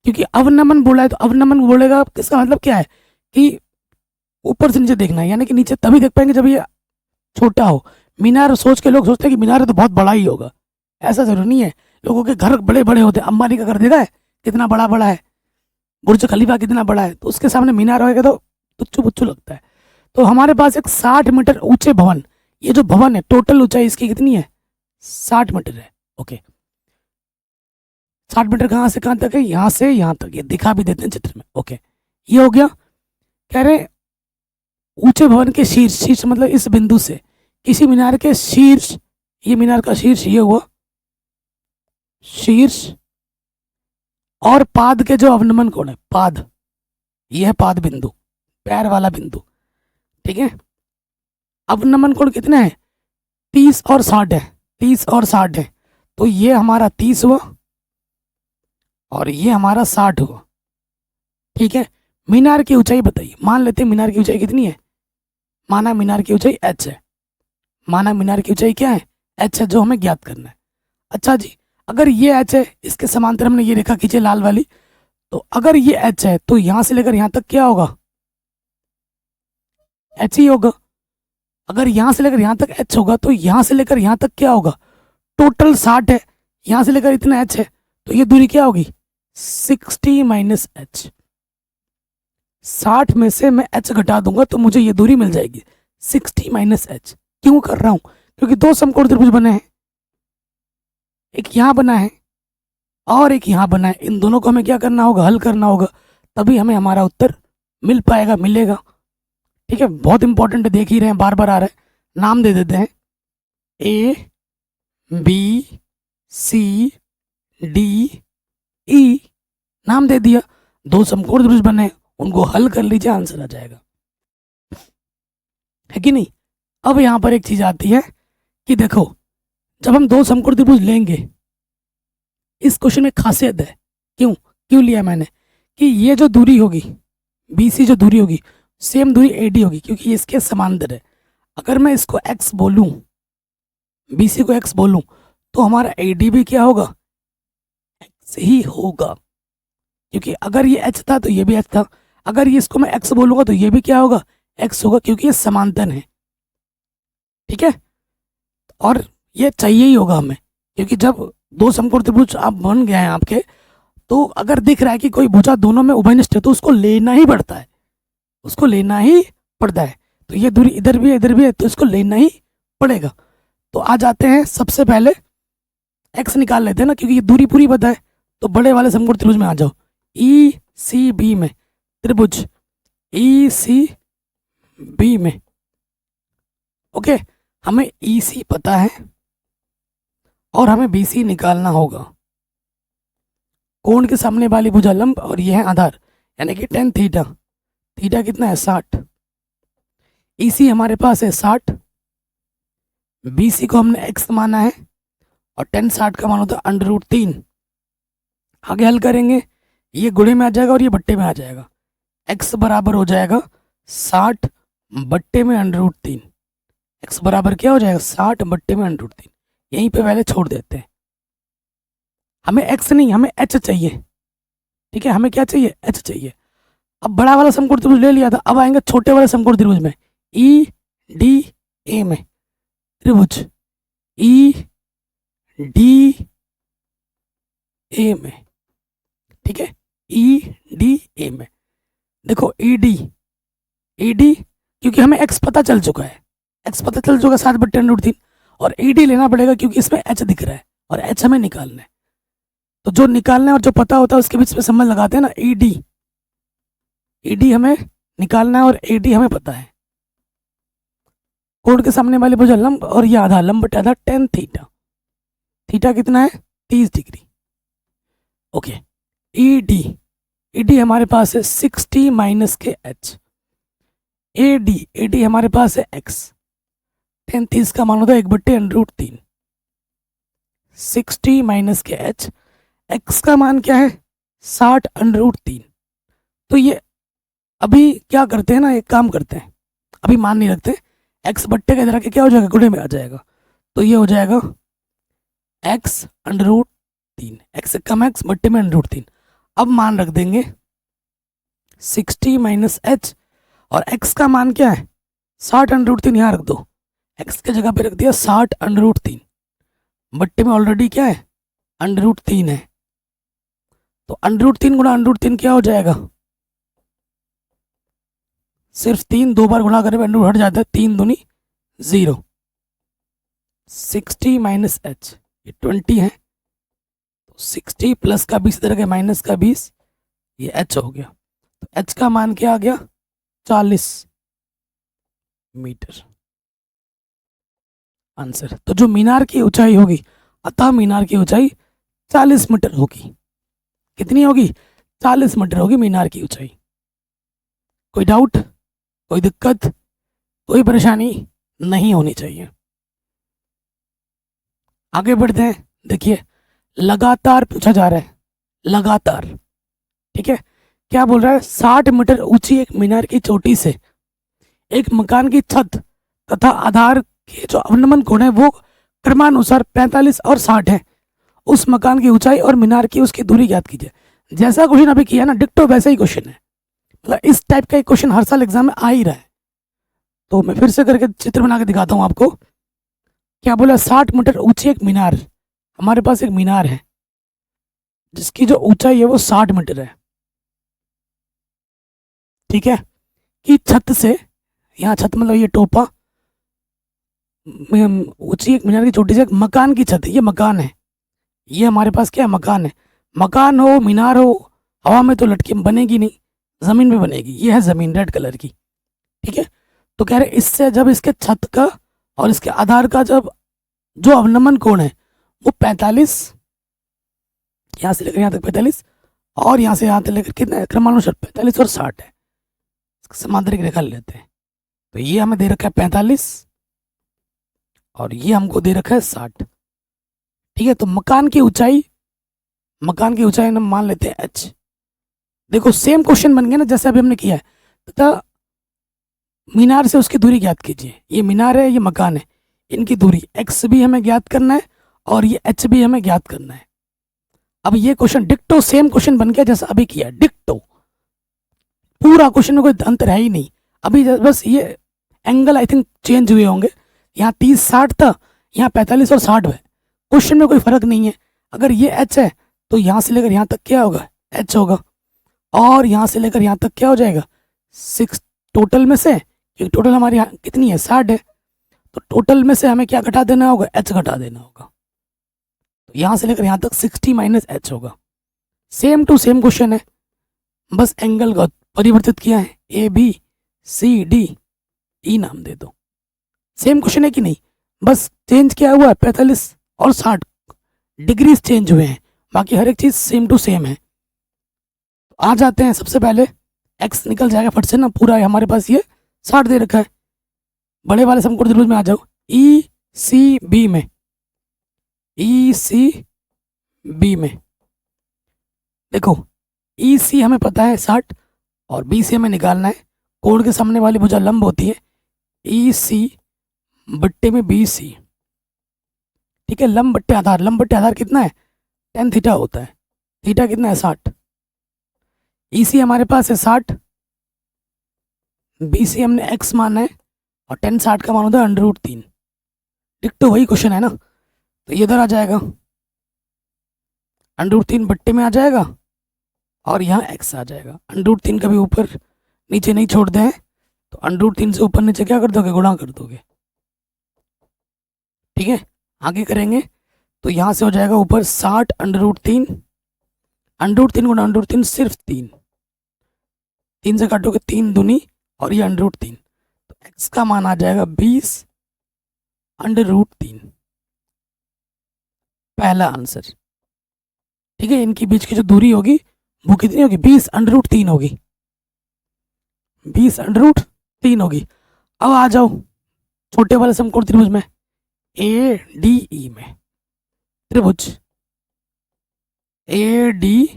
क्योंकि अवनमन बोला है तो अवनमन बोलेगा, इसका मतलब क्या है कि ऊपर से नीचे देखना है, यानी कि नीचे तभी देख पाएंगे जब ये छोटा हो। मीनार सोच के लोग सोचते हैं कि मीनार है तो बहुत बड़ा ही होगा, ऐसा जरूरी नहीं है। लोगों के घर बड़े बड़े होते हैं, अंबानी का घर देखा है कितना बड़ा बड़ा है, बुर्ज खलीफा कितना बड़ा है, तो उसके सामने मीनार होएगा तो तुच्छु पुच्छु लगता है। तो हमारे पास एक 60 मीटर ऊंचे भवन, ये जो भवन है टोटल ऊंचाई इसकी कितनी है, 60 मीटर है, ओके। 60 मीटर कहाँ से कहाँ तक है, यहाँ से यहाँ तक, ये दिखा भी देते हैं चित्र में, ओके। ये हो गया। कह रहे ऊंचे भवन के शीर्ष, शीर्ष मतलब इस बिंदु से किसी मीनार के शीर्ष, ये मीनार का शीर्ष ये हुआ शीर्ष, और पाद के जो अवनमन कोण है, पाद, ये है पाद बिंदु, पैर वाला बिंदु, ठीक है। अवनमन कोण कितने हैं, 30 और 60 है, 30 और 60 है, तो ये हमारा 30 हुआ और ये हमारा 60 हुआ, ठीक है, मीनार की ऊंचाई बताइए। मान लेते हैं मीनार की ऊंचाई कितनी है, माना मीनार की ऊंचाई h है, माना मीनार की ऊंचाई क्या है, h है, जो हमें ज्ञात करना है। अच्छा जी, अगर ये h है, इसके समांतर हमने ये रेखा खींची लाल वाली, तो अगर ये h है तो यहां से लेकर यहां तक क्या होगा, h ही होगा। अगर यहां से लेकर यहां तक h होगा तो यहां से लेकर यहां तक क्या होगा, टोटल 60 है, यहां से लेकर इतना h है, तो ये दूरी क्या होगी, 60 माइनस h। 60 में से मैं h घटा दूंगा तो मुझे ये दूरी मिल जाएगी 60 माइनस h। क्यों कर रहा हूं, क्योंकि दो समकोण त्रिभुज बने हैं, एक यहां बना है और एक यहां बना है, इन दोनों को हमें क्या करना होगा, हल करना होगा, तभी हमें हमारा उत्तर मिल पाएगा, मिलेगा। ठीक है, बहुत इंपॉर्टेंट है, देख ही रहे हैं, बार बार आ रहा है। नाम दे देते हैं, A B C D E, नाम दे दिया, दो समकोण त्रिभुज बने, उनको हल कर लीजिए, आंसर आ जाएगा, है कि नहीं। अब यहां पर एक चीज आती है कि देखो, जब हम दो समकोण त्रिभुज लेंगे, इस क्वेश्चन में खासियत है, क्यों क्यों लिया मैंने, कि ये जो दूरी होगी BC, जो दूरी होगी सेम दूरी AD होगी, क्योंकि इसके समांतर है। अगर मैं इसको x बोलूं, BC को x बोलूं, तो हमारा AD भी क्या होगा, x ही होगा, क्योंकि अगर ये h था तो ये भी h था, अगर ये इसको मैं x बोलूंगा तो ये भी क्या होगा, x होगा, क्योंकि ये समांतर है। ठीक है, और ये चाहिए ही होगा हमें, क्योंकि जब दो समकोण त्रिभुज आप बन गए हैं आपके, तो अगर दिख रहा है कि कोई भुजा दोनों में उभयनिष्ठ है तो उसको लेना ही पड़ता है, उसको लेना ही पड़ता है। तो ये दूरी इधर भी है इधर भी है, तो इसको लेना ही पड़ेगा। तो आ जाते हैं, सबसे पहले x निकाल लेते हैं ना, क्योंकि ये दूरी पूरी पता है। तो बड़े वाले समकोण त्रिभुज में आ जाओ, ECB में, त्रिभुज ECB में, ओके, हमें EC पता है और हमें BC निकालना होगा। कोण के सामने वाली भुजा लंब और ये है आधार, यानी कि tan थीटा, थीटा कितना है 60, EC हमारे पास है 60, BC को हमने x माना है और tan 60 का मान होता है √3। आगे हल करेंगे, ये गुणे में आ जाएगा और ये बट्टे में आ जाएगा, x बराबर हो जाएगा 60 बट्टे में √3, x बराबर क्या हो जाएगा, 60 बट्टे में √3। यहीं पे पहले छोड़ देते हैं, हमें x नहीं, हमें h चाहिए। ठीक है, हमें क्या चाहिए, h चाहिए। अब बड़ा वाला समकोण त्रिभुज ले लिया था, अब आएंगे छोटे वाले समकोण त्रिभुज में, EDA में, त्रिभुज EDA में। ठीक है, EDA में देखो, ED क्योंकि हमें x पता चल चुका है, x पता चल चुका 60 बट्टे √3, और ED लेना पड़ेगा क्योंकि इसमें h दिख रहा है और h हमें निकालना है। तो जो निकालना है और जो पता होता है उसके बीच में संबंध लगाते हैं ना, ED हमें निकालना है और AD हमें पता है। कोण के सामने वाली भुजा लंब और ये आधा, लंब बटे आधा tan थीटा, थीटा कितना है 30 डिग्री। ओके, ED हमारे पास है 60 माइनस के h, AD हमारे पास है x, tan 30 का मान होता है 1 बट्टे √3, 60 माइनस के h, x का मान क्या है 60 √3। तो ये अभी क्या करते हैं ना, एक काम करते हैं, अभी मान नहीं रखते, x बट्टे का इधर आके क्या हो जाएगा, गुणे में आ जाएगा, तो ये हो जाएगा x √3, x से कम x बट्टे में √3। अब मान रख देंगे 60 माइनस h, और x का मान क्या है 60 √3, यहाँ रख दो, x की जगह पे रख दिया 60 √3, बट्टे में ऑलरेडी क्या है √3 है, तो √3 गुणा √3 क्या हो जाएगा, सिर्फ 3, 2 बार गुणा करें √ हट जाता है, 3 दूनी 0, 60 माइनस h, ये 20 है, तो 60 प्लस का 20 इधर गया, माइनस का 20, ये h हो गया। तो h का मान क्या आ गया 40 मीटर, आंसर। तो जो मीनार की ऊंचाई होगी, अतः मीनार की ऊंचाई 40 मीटर होगी। कितनी होगी, 40 मीटर होगी मीनार की ऊंचाई। कोई डाउट, कोई दिक्कत, कोई परेशानी नहीं होनी चाहिए। आगे बढ़ते हैं, देखिए लगातार पूछा जा रहा है, लगातार, ठीक है, क्या बोल रहा है, 60 मीटर ऊंची एक मीनार की चोटी से एक मकान की छत तथा आधार के जो अवनमन कोण है वो क्रमानुसार 45 और 60 है। उस मकान की ऊंचाई और मीनार की उसकी दूरी ज्ञात कीजिए। जैसा क्वेश्चन अभी किया ना, डिक्टो वैसा ही क्वेश्चन है। मतलब इस टाइप का एक क्वेश्चन हर साल एग्जाम में आ ही रहा है। तो मैं फिर से करके चित्र बना के दिखाता हूँ आपको। क्या बोला, 60 मीटर ऊंची एक मीनार। हमारे पास एक मीनार है जिसकी जो ऊंचाई है वो 60 मीटर है, ठीक है। कि छत से, यहाँ छत मतलब ये टोपा, ऊंची एक मीनार की छोटी से एक मकान की छत है, ये मकान है। ये हमारे पास क्या है, मकान है। मकान हो मीनार हो, हवा में तो लटके बनेगी नहीं, जमीन पे बनेगी। ये है जमीन रेड कलर की, ठीक है। तो कह रहे इससे जब इसके छत का और इसके आधार का जब जो अवनमन कोण है वो 45, यहाँ से लेकर यहाँ तक 45, और यहाँ से यहाँ तक लेकर कितना है, क्रमानुसार 45 और 60 है। समांतरिक रेखा लेते हैं। तो ये हमें दे रखा है 45 और ये हमको दे रखा है 60, ठीक है। तो मकान की ऊंचाई हम मान लेते हैं h। देखो सेम क्वेश्चन बन गया ना जैसे अभी हमने किया है। तथा मीनार से उसकी दूरी ज्ञात कीजिए। ये मीनार है, ये मकान है, इनकी दूरी x भी हमें ज्ञात करना है और ये h भी हमें ज्ञात करना है। अब ये क्वेश्चन डिक्टो सेम क्वेश्चन बन गया जैसा अभी किया, डिक्टो। पूरा क्वेश्चन में कोई अंतर है ही नहीं। अभी बस ये एंगल आई थिंक चेंज हुए होंगे। यहाँ 30-60 था, यहाँ 45 और 60 है। क्वेश्चन में कोई फर्क नहीं है। अगर ये h है तो यहाँ से लेकर यहाँ तक क्या होगा, h होगा। और यहाँ से लेकर यहाँ तक क्या हो जाएगा, 6 टोटल में से, क्योंकि टोटल हमारे यहाँ कितनी है, 60 है। तो टोटल में से हमें क्या घटा देना होगा, h घटा देना होगा। तो यहाँ से लेकर यहाँ तक 60 माइनस h होगा। सेम टू सेम क्वेश्चन है, बस एंगल को परिवर्तित किया है। ABCDE नाम दे दो। सेम क्वेश्चन है कि नहीं, बस चेंज क्या हुआ है, 45 और 60 डिग्रीज चेंज हुए हैं, बाकी हर एक चीज सेम टू सेम है। आ जाते हैं, सबसे पहले x निकल जाएगा फट से ना, पूरा हमारे पास ये 60 दे रखा है। बड़े वाले समकोण त्रिभुज में आ जाओ, ECB में, ECB में देखो, EC हमें पता है 60 और BC हमें निकालना है। कोण के सामने वाली भुजा लंब होती है, EC बट्टे में BC, ठीक है। लंब बट्टे आधार कितना है, tan थीटा होता है। थीटा कितना है, 60। EC हमारे पास है 60, BC हमने x माना है और tan 60 का मान होता है √3। डिक्टो वही क्वेश्चन है ना, तो ये इधर आ जाएगा, √3 बट्टे में आ जाएगा और यहाँ x आ जाएगा। √3 कभी ऊपर नीचे नहीं छोड़ते हैं, तो √3 से ऊपर नीचे क्या कर दोगे, गुणा कर दोगे, ठीक है। आगे करेंगे तो यहाँ से हो जाएगा ऊपर 60 √3, √3 गुणा √3 सिर्फ 3, 3 से काटोगे 3 दूनी और ये √3, तो x का मान आ जाएगा 20 √3, पहला आंसर, ठीक है। इनके बीच की जो दूरी होगी वो कितनी होगी, 20 √3 होगी, 20 √3 होगी। अब आ जाओ छोटे वाले समकोण त्रिभुज में, ADE में, त्रिभुज ADE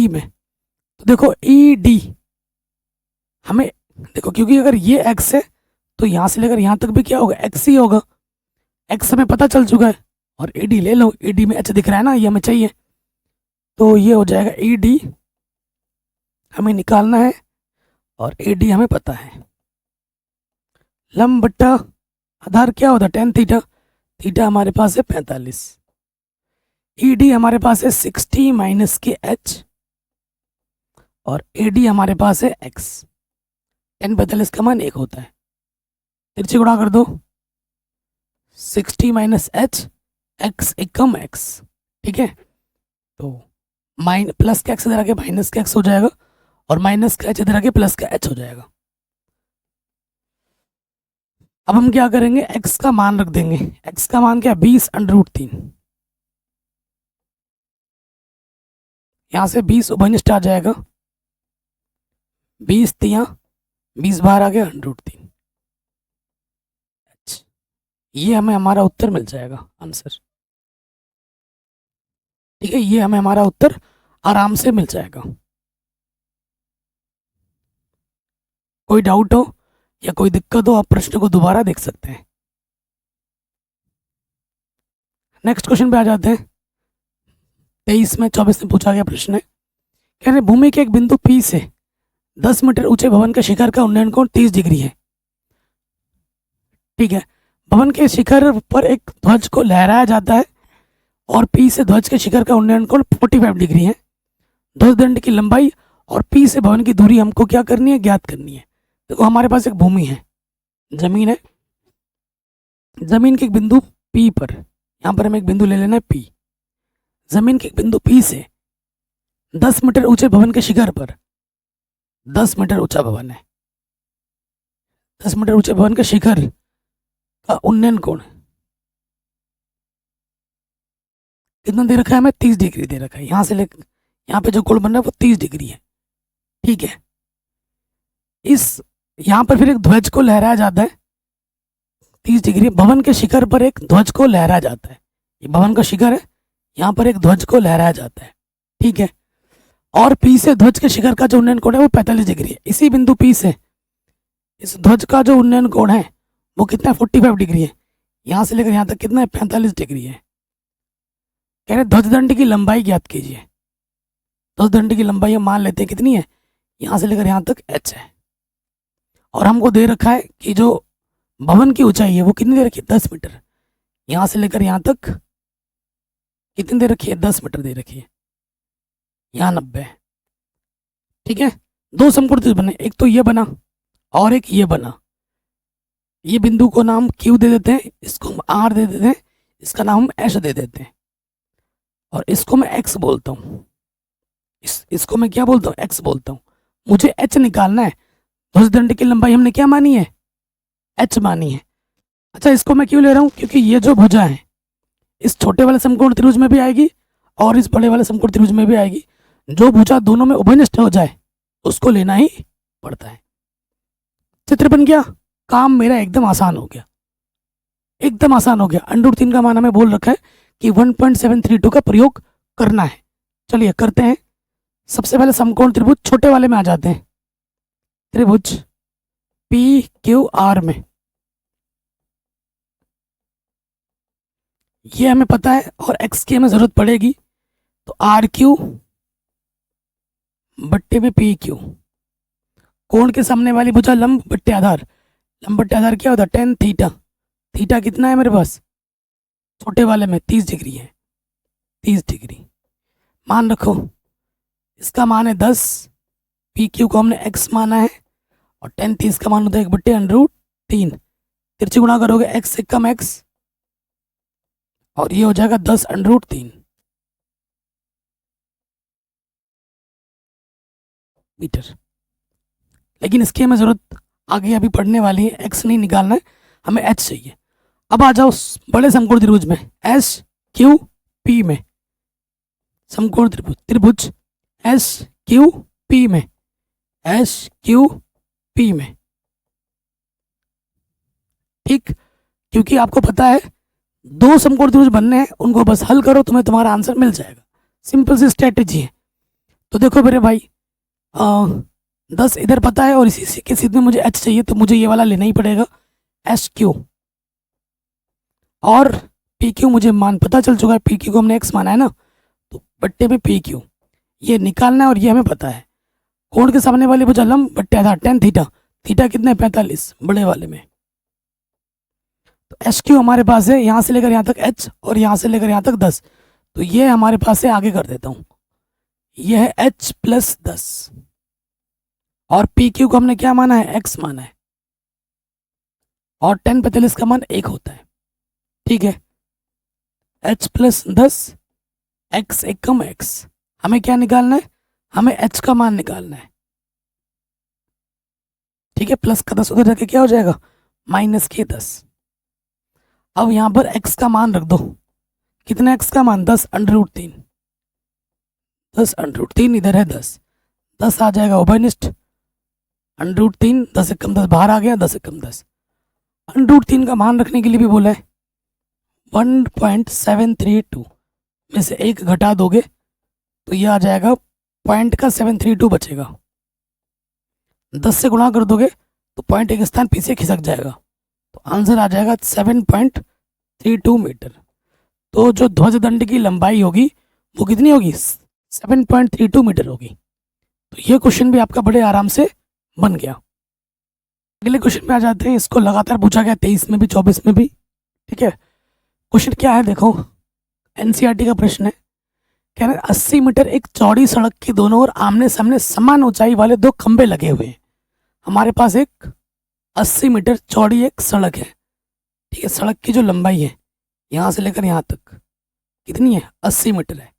में। तो देखो ED हमें, देखो क्योंकि अगर ये x है तो यहाँ से लेकर यहाँ तक भी क्या होगा, x ही होगा। x हमें पता चल चुका है और AD ले लो, AD में h दिख रहा है ना, ये हमें चाहिए। तो ये हो जाएगा ED हमें निकालना है और AD हमें पता है। लंब बट्टा आधार क्या होता है, tan थीटा, थीटा हमारे पास है 45। ED हमारे पास है 60 माइनस के h और AD हमारे पास है x। tan 45 का मान 1 होता है, तिरछे गुणा कर दो, 60 माइनस h, x एकम x, ठीक है। तो प्लस का x इधर आके माइनस का x हो जाएगा और माइनस का h इधर आके प्लस का h हो जाएगा। अब हम क्या करेंगे, x का मान रख देंगे। x का मान क्या, 20 √3, यहाँ से 20 उभयनिष्ठ आ जाएगा, 20 तिया 20 बाहर आ गया √3। ये हमें हमारा उत्तर मिल जाएगा, आंसर, ठीक है। ये हमें हमारा उत्तर आराम से मिल जाएगा। कोई डाउट हो या कोई दिक्कत हो आप प्रश्न को दोबारा देख सकते हैं। नेक्स्ट क्वेश्चन पे आ जाते हैं। 23 में 24 में पूछा गया प्रश्न है, कह रहे भूमि के एक बिंदु P से 10 मीटर ऊंचे भवन के शिखर का उन्नयन कोण 30 डिग्री है। ठीक है, भवन के शिखर पर एक ध्वज को लहराया जाता है और P से ध्वज के शिखर का उन्नयन कोण 45 डिग्री है। ध्वज दंड की लंबाई और P से भवन की दूरी हमको क्या करनी है, ज्ञात करनी है। देखो हमारे पास एक भूमि है, जमीन है, जमीन के एक बिंदु P पर, यहाँ पर हमें एक बिंदु ले लेना है P। जमीन के एक बिंदु P से 10 मीटर ऊंचे भवन के शिखर पर, 10 मीटर ऊंचा भवन है, 10 मीटर ऊंचे भवन के शिखर का उन्नयन कोण कितना दे रखा है हमें, 30 डिग्री दे रखा है। यहाँ से लेकर यहाँ पे जो कोण बन रहा है वो 30 डिग्री है। ठीक है, इस यहाँ पर फिर एक ध्वज को लहराया जाता है 30 डिग्री। भवन के शिखर पर एक ध्वज को लहराया जाता है, ये भवन का शिखर है, यहाँ पर एक ध्वज को लहराया जाता है। ठीक है, और P से ध्वज के शिखर का जो उन्नयन कोण है वो 45 डिग्री है। इसी बिंदु P से इस ध्वज का जो उन्नयन कोण है वो कितना है, 45 डिग्री है। यहाँ से लेकर यहाँ तक कितना है, 45 डिग्री है। कह रहे ध्वज दंड की लंबाई ज्ञात कीजिए। ध्वज दंड की लंबाई हम मान लेते हैं कितनी है, यहाँ से लेकर यहाँ तक h है, और हमको दे रखा है कि जो भवन की ऊंचाई है वो कितनी दे रखी है, 10 मीटर। यहाँ से लेकर यहाँ तक कितनी दे रखी है, 10 मीटर दे रखी है, यहाँ 90। ठीक है, दो समकोण त्रिभुज बने, एक तो ये बना और एक ये बना। ये बिंदु को नाम Q दे देते हैं, इसको हम R दे देते हैं, इसका नाम हम S दे देते हैं, और इसको मैं X बोलता हूँ। इसको मैं क्या बोलता हूँ, X बोलता हूँ। मुझे H निकालना है। ध्वज दंड की लंबाई हमने क्या मानी है, H मानी है। अच्छा, इसको मैं क्यों ले रहा हूँ, क्योंकि ये जो भुजा है इस छोटे वाले समकोण त्रिभुज में भी आएगी और इस बड़े वाले समकोण त्रिभुज में भी आएगी। जो भुजा दोनों में उभयनिष्ठ हो जाए उसको लेना ही पड़ता है। चित्र बन गया, काम मेरा एकदम आसान हो गया, एकदम आसान हो गया। √3 का मान हमें बोल रखा है कि 1.732 का प्रयोग करना है। चलिए करते हैं। सबसे पहले समकोण त्रिभुज छोटे वाले में आ जाते हैं, त्रिभुज PQR में। ये हमें पता है और X की हमें जरूरत पड़ेगी, तो RQ बट्टे में PQ। कोण के सामने वाली भुजा लंब बट्टे आधार, लंब बट्टे आधार क्या होता है, tan थीटा। थीटा कितना है मेरे पास, छोटे वाले में 30 डिग्री है, 30 डिग्री। मान रखो इसका मान है 10, PQ को हमने X माना है, और tan 30 का मान होता है 1/√3। तिरछी गुणा करोगे X से कम X, और ये हो जाएगा 10√3 मीटर। लेकिन इसकी हमें जरूरत आगे अभी पढ़ने वाली है, X नहीं निकालना है, हमें H चाहिए। अब आ जाओ बड़े समकोण त्रिभुज में, SQP में। समकोण त्रिभुज, त्रिभुज SQP में, SQP में। ठीक, क्योंकि आपको पता है दो समकोण त्रिभुज बनने हैं, उनको बस हल करो, तुम्हें तुम्हारा आंसर मिल जाएगा। सिंपल सी स्ट्रेटेजी है। तो देखो मेरे भाई, 10 इधर पता है और इसी के सीध में मुझे H चाहिए, तो मुझे ये वाला लेना ही पड़ेगा SQ। और PQ मुझे मान पता चल चुका है, PQ को हमने X माना है ना, तो बट्टे में PQ ये निकालना है, और ये हमें पता है। कोण के सामने वाली भुजा लंब बट्टे आधार tan थीटा, थीटा कितना है 45 बड़े वाले में। तो SQ हमारे पास है यहाँ से लेकर यहाँ तक H, और यहाँ से लेकर यहाँ तक 10, तो ये हमारे पास है, आगे कर देता हूँ, ये है H + 10, और PQ को हमने क्या माना है, X माना है, और tan 45 का मान 1 होता है। ठीक है, H + 10 X एकम X, हमें क्या निकालना है, हमें H का मान निकालना है। ठीक है, प्लस का 10 उधर जाके क्या हो जाएगा, माइनस के 10। अब यहाँ पर X का मान रख दो, कितना X का मान, 10√3, 10√3 इधर है 10, 10 आ जाएगा उभयनिष्ठ, √3 10 एकम 10 बाहर आ गया, 10 एकम 10। √3 का मान रखने के लिए भी बोला है, 1.732 में से 1 घटा दोगे तो ये आ जाएगा पॉइंट का 732 बचेगा। 10 से गुणा कर दोगे तो पॉइंट एक स्थान पीछे खिसक जाएगा, तो आंसर आ जाएगा 7.32 मीटर। तो जो ध्वज दंड की लंबाई होगी वो कितनी होगी? 7.32 मीटर होगी। तो ये क्वेश्चन भी आपका बड़े आराम से बन गया। अगले क्वेश्चन में आ जाते हैं। इसको लगातार पूछा गया 23 में भी 24 में भी। ठीक है, क्वेश्चन क्या है देखो, एनसीईआरटी का प्रश्न है। कह रहे 80 मीटर एक चौड़ी सड़क के दोनों ओर आमने सामने समान ऊंचाई वाले दो खंबे लगे हुए हैं। हमारे पास एक 80 मीटर चौड़ी एक सड़क है। ठीक है, सड़क की जो लंबाई है यहाँ से लेकर यहाँ तक कितनी है? 80 मीटर है।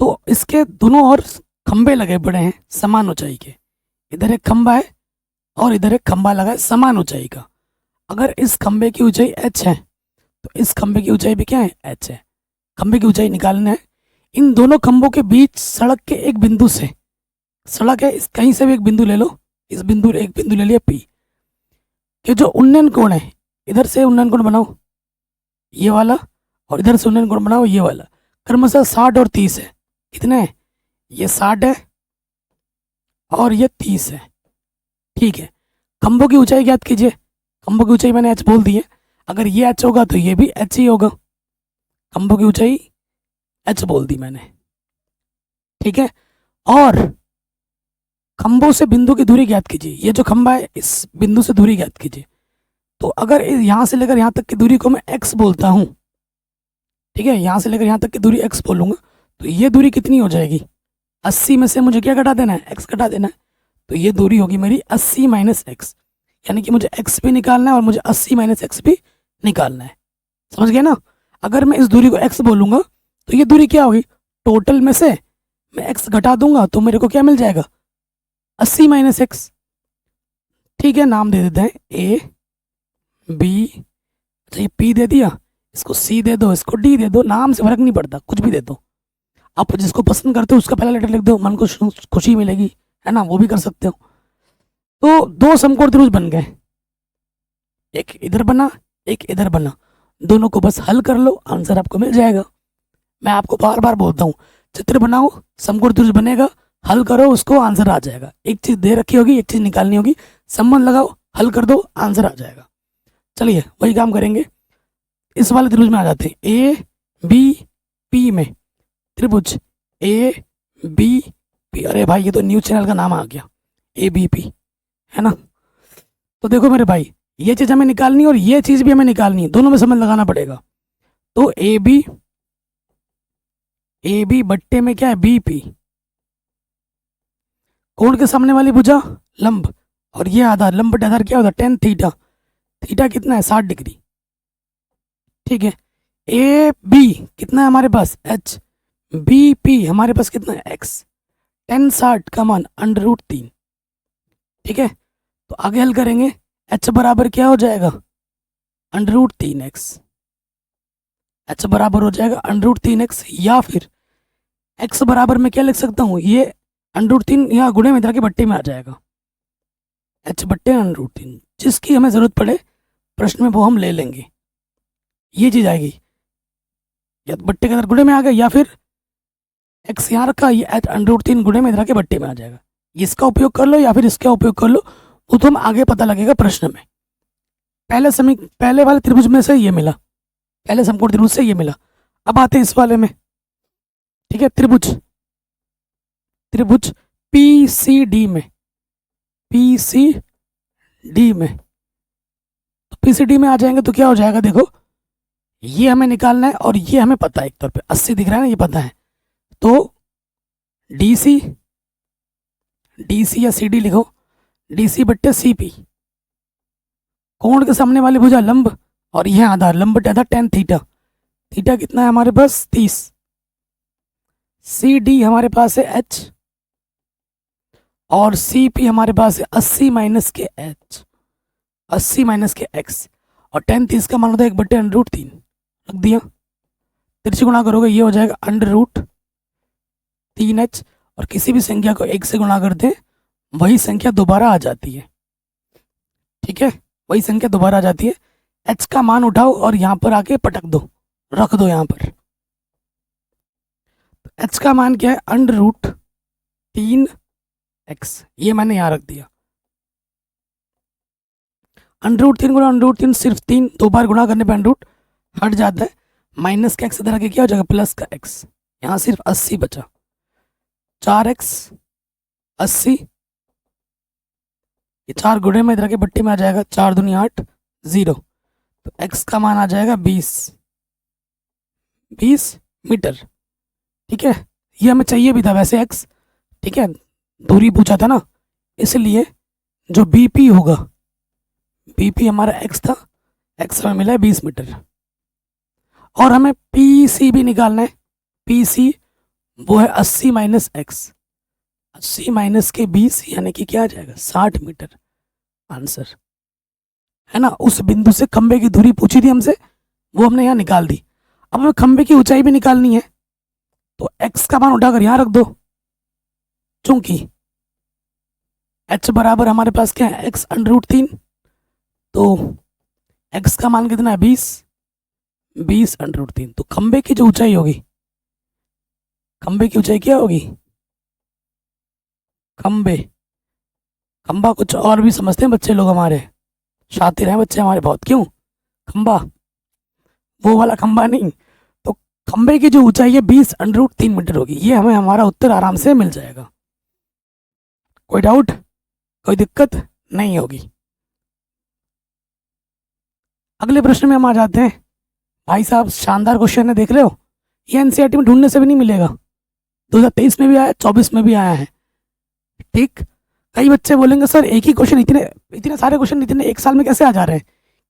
तो इसके दोनों ओर खंबे लगे पड़े हैं समान ऊंचाई के। इधर एक खंबा है और इधर एक खंबा लगा है समान ऊंचाई का। अगर इस खंबे की ऊंचाई h है तो इस खंबे की ऊंचाई भी क्या है? h है। खंबे की ऊंचाई निकालना है। इन दोनों खंबों के बीच सड़क के एक बिंदु से, सड़क है, इस कहीं से भी एक बिंदु ले लो, इस बिंदु एक बिंदु ले लिया P के जो उन्नयन कोण है, इधर से उन्नयन कोण बनाओ ये वाला और इधर से उन्नयन कोण बनाओ ये वाला, क्रमशः 60 और 30 है। कितने है? ये 60 है और ये 30 है। ठीक है, खंभों की ऊंचाई ज्ञात कीजिए। खंभों की ऊंचाई मैंने h बोल दी है। अगर ये h होगा तो ये भी h ही होगा। खंभों की ऊंचाई h बोल दी मैंने। ठीक है, और खंभों से बिंदु की दूरी ज्ञात कीजिए। ये जो खंभा है इस बिंदु से दूरी ज्ञात कीजिए। तो अगर यहाँ से लेकर यहाँ तक की दूरी को मैं x बोलता हूँ, ठीक है, यहाँ से लेकर यहाँ तक की दूरी x बोलूँगा, तो ये दूरी कितनी हो जाएगी? 80 में से मुझे क्या घटा देना है? x घटा देना है। तो ये दूरी होगी मेरी 80 माइनस एक्स, यानी कि मुझे x भी निकालना है और मुझे 80 माइनस एक्स भी निकालना है। समझ गए ना? अगर मैं इस दूरी को x बोलूँगा तो ये दूरी क्या होगी? टोटल में से मैं x घटा दूंगा तो मेरे को क्या मिल जाएगा? 80 माइनस एक्स। ठीक है, नाम दे देते हैं a b। अच्छा, ये p दे दिया, इसको c दे दो, इसको d दे दो, नाम से फर्क नहीं पड़ता, कुछ भी दे दो। आप जिसको पसंद करते हो उसका पहला लेटर लिख दो, मन को खुशी मिलेगी, है ना, वो भी कर सकते हो। तो दो समकोण त्रिभुज बन गए, एक इधर बना एक इधर बना, दोनों को बस हल कर लो, आंसर आपको मिल जाएगा। मैं आपको बार बार बोलता हूँ, चित्र बनाओ, समकोण त्रिभुज बनेगा, हल करो उसको, आंसर आ जाएगा। एक चीज दे रखी होगी, एक चीज निकालनी होगी, संबंध लगाओ, हल कर दो, आंसर आ जाएगा। चलिए वही काम करेंगे। इस वाले त्रिभुज में आ जाते हैं। ए बी पी में त्रिभुज ए बी पी। अरे भाई ये तो न्यूज चैनल का नाम आ गया, ए बी पी, है ना। तो देखो मेरे भाई, ये चीज हमें निकालनी है और ये चीज भी हमें निकालनी है, दोनों में संबंध लगाना पड़ेगा। तो ए बी बट्टे में क्या है? B P. कोण के सामने वाली भुजा लंब और ये आधार, लंब बटे आधार क्या होता है? Tan theta. थीटा कितना है? 60 डिग्री। ठीक है, ए बी कितना है हमारे पास? h। बी पी हमारे पास कितना है? x। टेन 60 का मान √3। ठीक है, तो आगे हल करेंगे। h बराबर क्या हो जाएगा? √3x। h बराबर हो जाएगा √3x, या फिर x बराबर में क्या लिख सकता हूँ? ये √3 यहाँ गुणे में के बट्टे में आ जाएगा, h बट्टे √3। जिसकी हमें जरूरत पड़े प्रश्न में वो हम ले लेंगे। ये चीज आएगी, या तो बट्टे के अंदर गुणे में आ गया, या फिर x यहाँ रखा, ये h √3 गुणे में के बट्टे में आ जाएगा। इसका उपयोग कर लो या फिर इसका उपयोग कर लो, वो तो हम आगे पता लगेगा प्रश्न में। पहले वाले त्रिभुज में से ये मिला, पहले समकोण त्रिभुज से ये मिला। अब आते हैं इस वाले में। ठीक है, त्रिभुज PCD में, PCD में, तो PCD में आ जाएंगे तो क्या हो जाएगा? देखो, ये हमें निकालना है और ये हमें पता है, एक तौर पे 80 दिख रहा है ना, ये पता है। तो DC या CD लिखो, DC बट्टे CP। कोण के सामने वाली भुजा लंब और यह आधार, लंब बटे आधार टेन थीटा। थीटा कितना है हमारे पास? 30। CD हमारे पास है h और CP हमारे पास है 80 माइनस के h, 80 माइनस के x, और टेन 30 का मान होता है 1/√3। रख दिया, तिरछी गुणा करोगे ये हो जाएगा √3h, और किसी भी संख्या को 1 से गुणा करते हैं वही संख्या दोबारा आ जाती है। ठीक है, वही संख्या दोबारा आ जाती है। h का मान उठाओ और यहाँ पर आके पटक दो, रख दो यहाँ पर। एच का मान क्या है, अंडर रूट 3x, ये मैंने यहाँ रख दिया। अंडर रूट 3 गुणा अंडर रूट 3 सिर्फ 3, 2 बार गुणा करने पर अंडर रूट हट जाता है। माइनस का x इधर आके क्या हो जाएगा, प्लस का x, यहाँ सिर्फ 80 बचा। 4x 80, ये 4 गुणे में इधर के बट्टे में आ जाएगा, 4 दूनी 8, 0, तो x का मान आ जाएगा 20 मीटर। ठीक है, ये हमें चाहिए भी था वैसे x, ठीक है, दूरी पूछा था ना, इसलिए जो BP होगा, BP हमारा x था, x हमें मिला है 20 मीटर। और हमें PC भी निकालना है। PC वो है 80 माइनस x, 80 माइनस के 20 यानी कि क्या आ जाएगा, 60 मीटर आंसर, है ना। उस बिंदु से खंबे की दूरी पूछी थी हमसे, वो हमने यहाँ निकाल दी। अब हमें खंबे की ऊंचाई भी निकालनी है, तो x का मान उठाकर यहाँ रख दो, चूंकि h बराबर हमारे पास क्या है, x अंडर रूट 3, तो x का मान कितना है, 20 अंडर रूट 3, तो खंबे की जो ऊंचाई होगी, खंबे की ऊंचाई क्या होगी, खंबा कुछ और भी समझते हैं बच्चे लोग हमारे, शातिर हैं बच्चे हमारे बहुत। क्यों खंबा, वो वाला खंबा नहीं, तो खंबे की जो ऊंचाई है 20 अंडर रूट 3 मीटर होगी। ये हमें हमारा उत्तर आराम से मिल जाएगा, कोई डाउट, कोई दिक्कत नहीं होगी। अगले प्रश्न में हम आ जाते हैं। भाई साहब शानदार क्वेश्चन है, देख रहे हो, ये एनसीईआरटी में ढूंढने से भी नहीं मिलेगा, 2023 में भी आया, 24 में भी आया है। ठीक, कई बच्चे बोलेंगे सर एक ही क्वेश्चन, इतने सारे क्वेश्चन इतने एक साल में कैसे आ जा रहे हैं,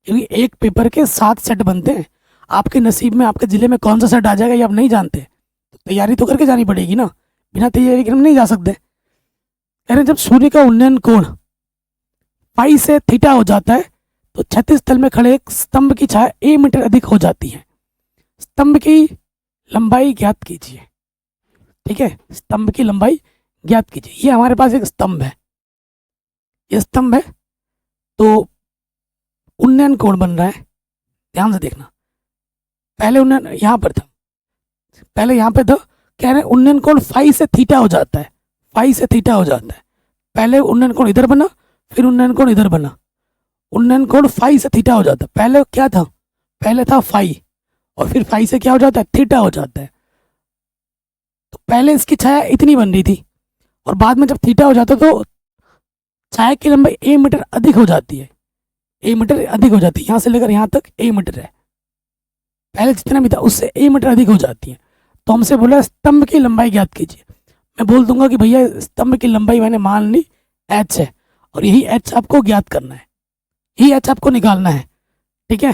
क्योंकि एक पेपर के 7 सेट बनते हैं। आपके नसीब में, आपके ज़िले में कौन सा सेट आ जाएगा ये आप नहीं जानते, तो तैयारी तो करके जानी पड़ेगी ना, बिना तैयारी के हम नहीं जा सकते। कह रहे जब सूर्य का उन्नयन कोण पाई से थीटा हो जाता है, तो क्षैतिज तल में खड़े एक स्तंभ की छाया a मीटर अधिक हो जाती है। स्तंभ की लंबाई ज्ञात कीजिए। ठीक है, स्तंभ की लंबाई ज्ञात कीजिए। ये हमारे पास एक स्तंभ है, ये स्तंभ है, तो उन्नयन कोण बन रहा है, ध्यान से देखना। पहले उन्नयन यहाँ पर था, पहले यहाँ पे था, कह रहे उन्नयन कोण फाई से थीटा हो जाता है, फाई से थीटा हो जाता है। पहले उन्नयन कोण इधर बना, फिर उन्नयन कोण इधर बना, उन्नयन कोण फाई से थीटा हो जाता है। पहले क्या था, पहले था फाई, और फिर फाई से क्या हो जाता है, थीटा हो जाता है। तो पहले इसकी छाया इतनी बन रही थी, और बाद में जब थीटा हो जाता तो छाया की लंबाई a मीटर अधिक हो जाती है, a मीटर अधिक हो जाती है, यहाँ से लेकर यहाँ तक a मीटर है, पहले जितना भी था उससे a मीटर अधिक हो जाती है। तो हमसे बोला स्तंभ की लंबाई ज्ञात कीजिए। मैं बोल दूंगा कि भैया स्तंभ की लंबाई मैंने मान ली h है, और यही h आपको ज्ञात करना है, यही h आपको निकालना है। ठीक है,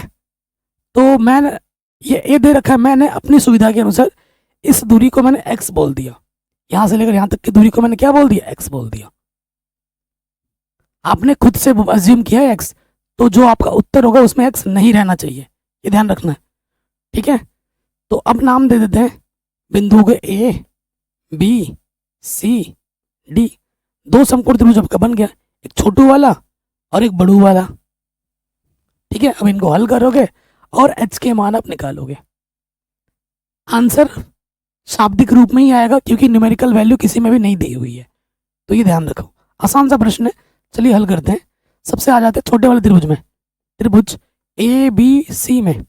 तो मैंने ये दे रखा है, मैंने अपनी सुविधा के अनुसार इस दूरी को मैंने x बोल दिया, यहाँ से लेकर यहाँ तक की दूरी को मैंने क्या बोल दिया, x बोल दिया। आपने खुद से अज्यूम किया है x, तो जो आपका उत्तर होगा उसमें x नहीं रहना चाहिए, ये ध्यान रखना है। ठीक है, तो अब नाम दे देते हैं बिंदु के A B C D। 2 समकोण त्रिभुज आपका बन गया, एक छोटू वाला और एक बड़ू वाला। ठीक है, अब इनको हल करोगे और h के मान आप निकालोगे, आंसर शाब्दिक रूप में ही आएगा, क्योंकि न्यूमेरिकल वैल्यू किसी में भी नहीं दी हुई है, तो ये ध्यान रखो। आसान सा प्रश्न है, चलिए हल करते हैं। सबसे आ जाते हैं छोटे वाले त्रिभुज में, त्रिभुज ABC में,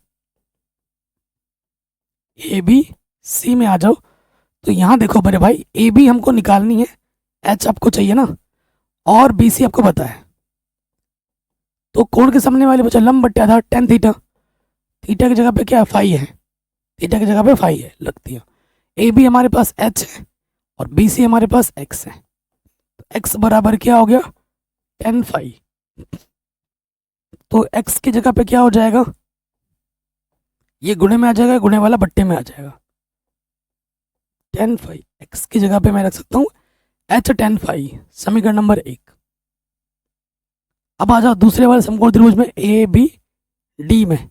ABC में आ जाओ। तो यहाँ देखो बड़े भाई, AB हमको निकालनी है, H आपको चाहिए ना, और BC आपको पता है। तो कोण के सामने वाले बचा लंब बट्टे आधार tan थीटा, थीटा की जगह पे क्या फाई है, थीटा की जगह पे फाई है लगती है। AB हमारे पास H है और BC हमारे पास X है, तो X बराबर क्या हो गया, tan फाई। तो X की जगह पे क्या हो जाएगा, ये गुणे में आ जाएगा, गुणे वाला बट्टे में आ जाएगा, tan फाई। X की जगह पे मैं रख सकता हूँ H tan फाई, समीकरण नंबर 1। अब आ जाओ दूसरे वाले समकोण त्रिभुज में, ABD में,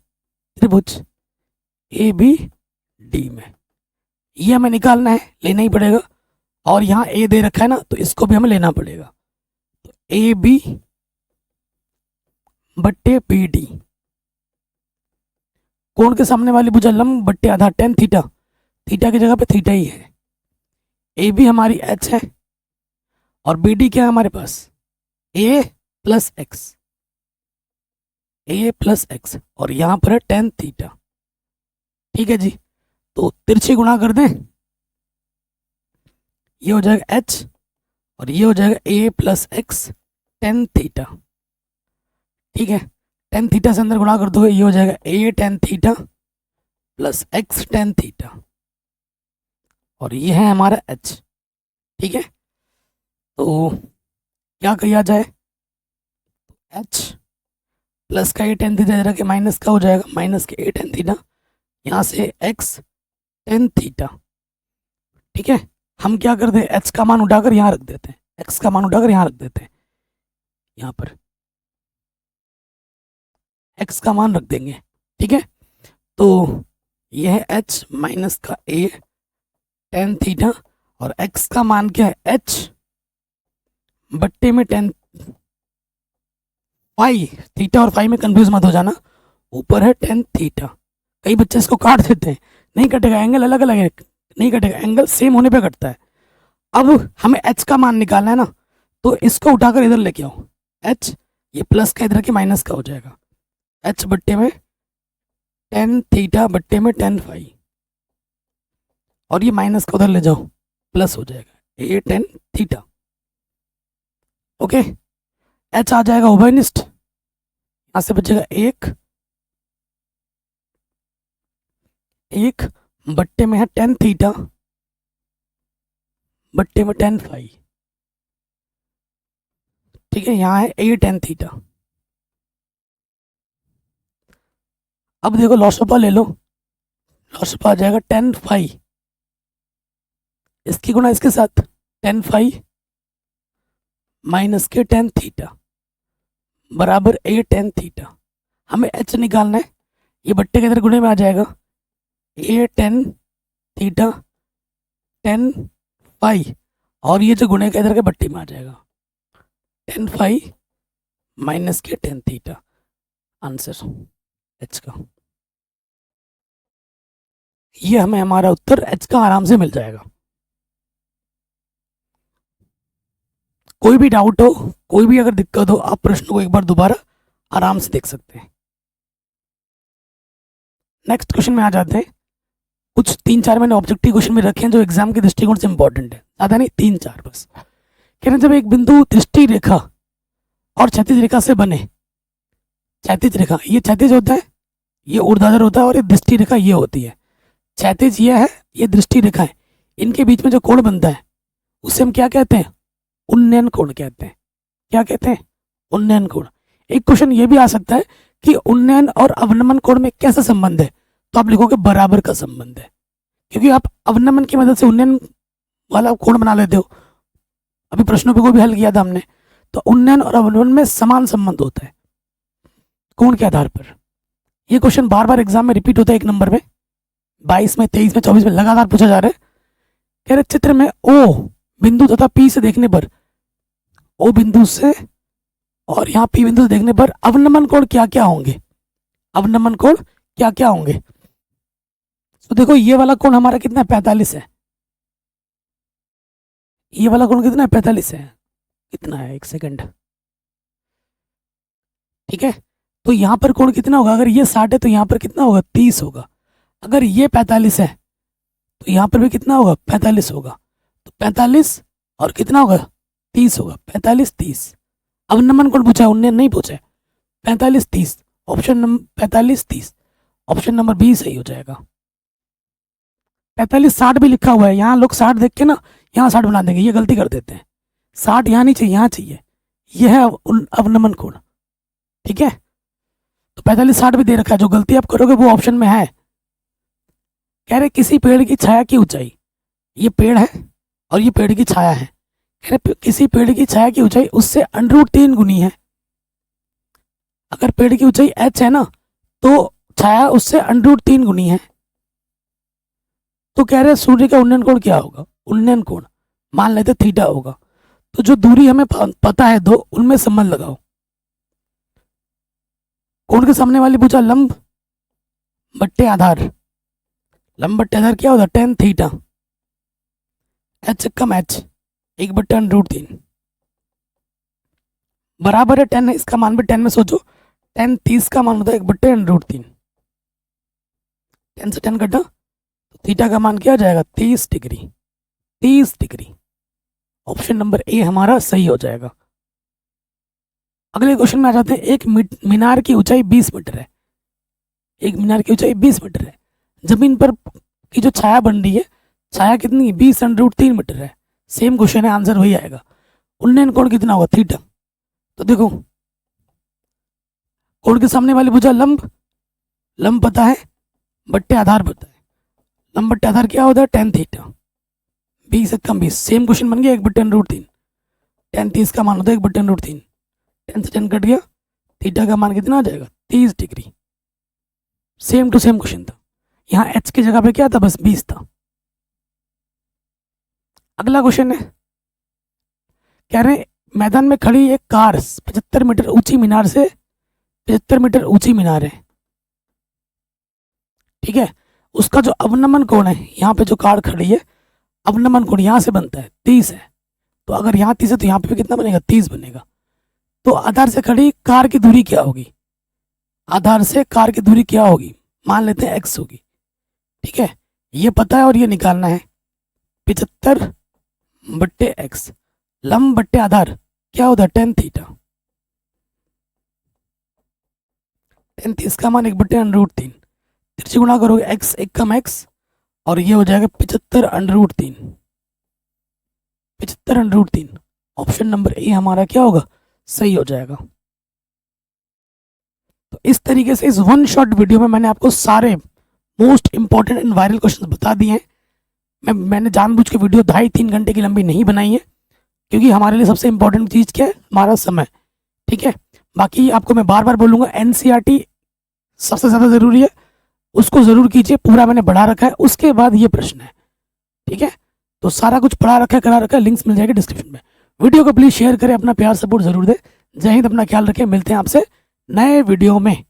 त्रिभुज ABD में, ये हमें निकालना है, लेना ही पड़ेगा। और यहाँ A दे रखा है ना, तो इसको भी हमें लेना पड़ेगा। तो AB बट्टे BD, कोण के सामने वाली भुजा लंब बट्टे आधार tan थीटा, थीटा की जगह पे थीटा ही है, ए बी हमारी एच है और बी डी क्या है हमारे पास, ए प्लस एक्स, ए प्लस एक्स, और यहाँ पर है टेन थीटा। ठीक है जी, तो तिरछे गुणा कर दें, ये हो जाएगा एच और ये हो जाएगा ए प्लस एक्स टेन थीटा। ठीक है, टेन थीटा से अंदर गुणा कर दोगे, ये हो जाएगा A ten theta plus X ten theta, और ये है हमारा एच। ठीक है, तो क्या किया जाए, एच प्लस का ए टेन थीटा इधर के माइनस का हो जाएगा, माइनस के ए टेन थीटा, यहाँ से एक्स टेन थीटा। ठीक है, हम क्या करते हैं, एच का मान उठाकर यहाँ रख देते हैं, एक्स का मान उठाकर यहाँ रख देते हैं, यहाँ पर एक्स का मान रख देंगे। ठीक है, तो यह है एच माइनस का ए टेन थीटा, और एक्स का मान क्या है, एच बट्टे में टेन फाइव, थीटा और फाइव में कंफ्यूज मत हो जाना, ऊपर है टेन थीटा। कई बच्चे इसको काट देते हैं, नहीं कटेगा, एंगल अलग अलग है, नहीं कटेगा, एंगल सेम होने पे कटता है। अब हमें एच का मान निकालना है ना, तो इसको उठाकर इधर लेके आओ, एच ये प्लस का इधर के माइनस का हो जाएगा, एच बट्टे में टेन थीटा बट्टे में टेन फाइव, और ये माइनस का उधर ले जाओ, प्लस हो जाएगा A ten theta. Okay, H आ जाएगा उभयनिष्ठ, यहाँ से बचेगा एक बट्टे में है टेन थीटा बट्टे में टेन फाइव। ठीक है, यहाँ है ए टेन थीटा। अब देखो लॉसपा ले लो, लॉसपा आ जाएगा टेन फाइव, इसकी गुणा इसके साथ, टेन फाइव माइनस के टेन थीटा बराबर ए टेन थीटा। हमें एच निकालना है, ये बट्टे के इधर गुणे में आ जाएगा, A ten theta tan five, और ये जो गुणे का इधर के बट्टे में आ जाएगा, टेन फाइव माइनस के टेन थीटा, आंसर एच का। ये हमें हमारा उत्तर एच का आराम से मिल जाएगा। कोई भी डाउट हो, कोई भी अगर दिक्कत हो, आप प्रश्न को एक बार दोबारा आराम से देख सकते हैं। नेक्स्ट क्वेश्चन में आ जाते हैं। कुछ तीन चार मैंने ऑब्जेक्टिव क्वेश्चन में रखे हैं जो एग्जाम के दृष्टिकोण से इंपॉर्टेंट है, ज़्यादा नहीं, तीन चार बस। कह रहे हैं जब एक बिंदु दृष्टि रेखा और क्षैतिज रेखा से बने, क्षैतिज रेखा ये क्षैतिज होता है, ये ऊर्ध्वाधर होता है, और ये दृष्टि रेखा ये होती है। क्षैतिज ये है, ये दृष्टि रेखा है, इनके बीच में जो कोण बनता है उसे हम क्या कहते हैं, उन्नयन कोण कहते हैं। क्या कहते हैं, उन्नयन कोण। एक क्वेश्चन ये भी आ सकता है कि उन्नयन और अवनमन कोण में कैसा संबंध है, तो आप लिखोगे बराबर का संबंध है, क्योंकि आप अवनमन की मदद से उन्नयन वाला कोण बना लेते हो। अभी प्रश्नों पे को भी हल किया था हमने, तो उन्नयन और अवनमन में समान संबंध होता है कोण के आधार पर। ये क्वेश्चन बार बार एग्जाम में रिपीट होता है, एक नंबर में 22 में 23 में 24 में लगातार पूछा जा रहा है। कह रहे चित्र में ओ बिंदु तथा पी से देखने पर, ओ बिंदु से और यहाँ पी बिंदु से देखने पर अवनमन कोण क्या क्या होंगे, अवनमन कोण क्या क्या होंगे। तो देखो ये वाला कोण हमारा कितना है, 45 है। ये वाला कोण कितना है, 45 है। कितना है, एक सेकंड। ठीक है, तो यहाँ पर कोण कितना होगा, अगर ये 60 है तो यहाँ पर कितना होगा, 30 होगा। अगर ये 45 है तो यहाँ पर भी कितना होगा, 45 होगा। तो 45 और कितना होगा, 30 होगा। 45 30, अवनमन कोण पूछा है, उन्नयन नहीं पूछा है। 45 30, option number 45 30, option number B सही हो जाएगा। 45 60 भी लिखा हुआ है, यहाँ लोग 60 देख के ना यहाँ 60 बना देंगे, ये गलती कर देते हैं। 60 यहाँ नहीं चाहिए, यहाँ चाहिए। यह है अवनमन कोण। ठीक है, तो 45 60 भी दे रखा है, जो गलती आप करोगे वो ऑप्शन में है। कह रहे किसी पेड़ की छाया की ऊंचाई, ये पेड़ है और ये पेड़ की छाया है। कह रहे किसी पेड़ की छाया की ऊंचाई उससे √3 गुनी है। अगर पेड़ की ऊंचाई h है ना, तो छाया उससे √3 गुनी है। तो कह रहे सूर्य का उन्नयन कोण क्या होगा, उन्नयन कोण मान लेते थीटा होगा। तो जो दूरी हमें पता है दो, उनमें संबंध लगाओ। कोण के सामने वाली पूछा लंब बट्टे आधार, लंब बट्टे आधार क्या होता है, tan थीटा। एच कम एच 1/√3 बराबर है 10 है, इसका मान भी 10 में सोचो, 10 30 का मान होता है 1/√3, 10 से 10 कटा तो थीटा का मान क्या आ जाएगा 30 degree, 30 degree. Option number A हमारा सही हो जाएगा। अगले क्वेश्चन में आ जाते हैं। एक मीनार की ऊंचाई 20 मीटर है, एक मीनार की ऊंचाई 20 मीटर है, जमीन पर की जो छाया बन रही है, छाया कितनी 20√3 मीटर है। सेम क्वेश्चन है, आंसर वही आएगा। उन्नयन कोण कितना होगा थीटा। तो देखो कोण के सामने वाली भुजा लंब, लंब पता है, बट्टे आधार पता है, लंब बट्टे आधार क्या होता है tan थीटा, 20 से कम 20। सेम क्वेश्चन बन गया 1/√3, tan 30 का मान होता है 1/√3, 10 से 10 कट गया, थीटा का मान कितना आ जाएगा 30 degree. Same to same question था, यहाँ h की जगह पे क्या था बस 20 था। अगला क्वेश्चन है, कह रहे हैं मैदान में खड़ी एक कार 75 मीटर ऊंची मीनार से 75 मीटर ऊंची मीनार है, ठीक है। उसका जो अवनमन कोण है, यहाँ पे जो कार खड़ी है, अवनमन कोण यहाँ से बनता है 30 है। तो अगर यहाँ 30 है तो यहाँ पे भी कितना बनेगा 30 बनेगा। तो आधार से खड़ी कार की दूरी क्या होगी, आधार से कार की दूरी क्या होगी, मान लेते हैं x होगी, ठीक है। ये पता है और ये निकालना है, 75/x, लंब बट्टे आधार क्या होता है tan थीटा, tan 30 का मान 1/√3, तिरछी गुणा करोगे x 1 कम x और ये हो जाएगा 75/√3, 75/√3। ऑप्शन नंबर ए हमारा क्या होगा सही हो जाएगा। तो इस तरीके से इस वन शॉट वीडियो में मैंने आपको सारे most important and viral question बता दिए हैं। मैंने जानबूझ के वीडियो 2.5-3 घंटे की लंबी नहीं बनाई है, क्योंकि हमारे लिए सबसे इंपॉर्टेंट चीज़ क्या है हमारा समय, ठीक है। बाकी आपको मैं बार बार बोलूँगा NCERT सबसे ज़्यादा ज़रूरी है, उसको ज़रूर कीजिए, पूरा मैंने बढ़ा रखा है। उसके बाद ये प्रश्न है, ठीक है। तो सारा कुछ पढ़ा रखा है, करा रखा है, लिंक्स मिल जाएंगे डिस्क्रिप्शन में। वीडियो को प्लीज़ शेयर करें, अपना प्यार सपोर्ट ज़रूर दें। जय हिंद, अपना ख्याल रखें, मिलते हैं आपसे नए वीडियो में।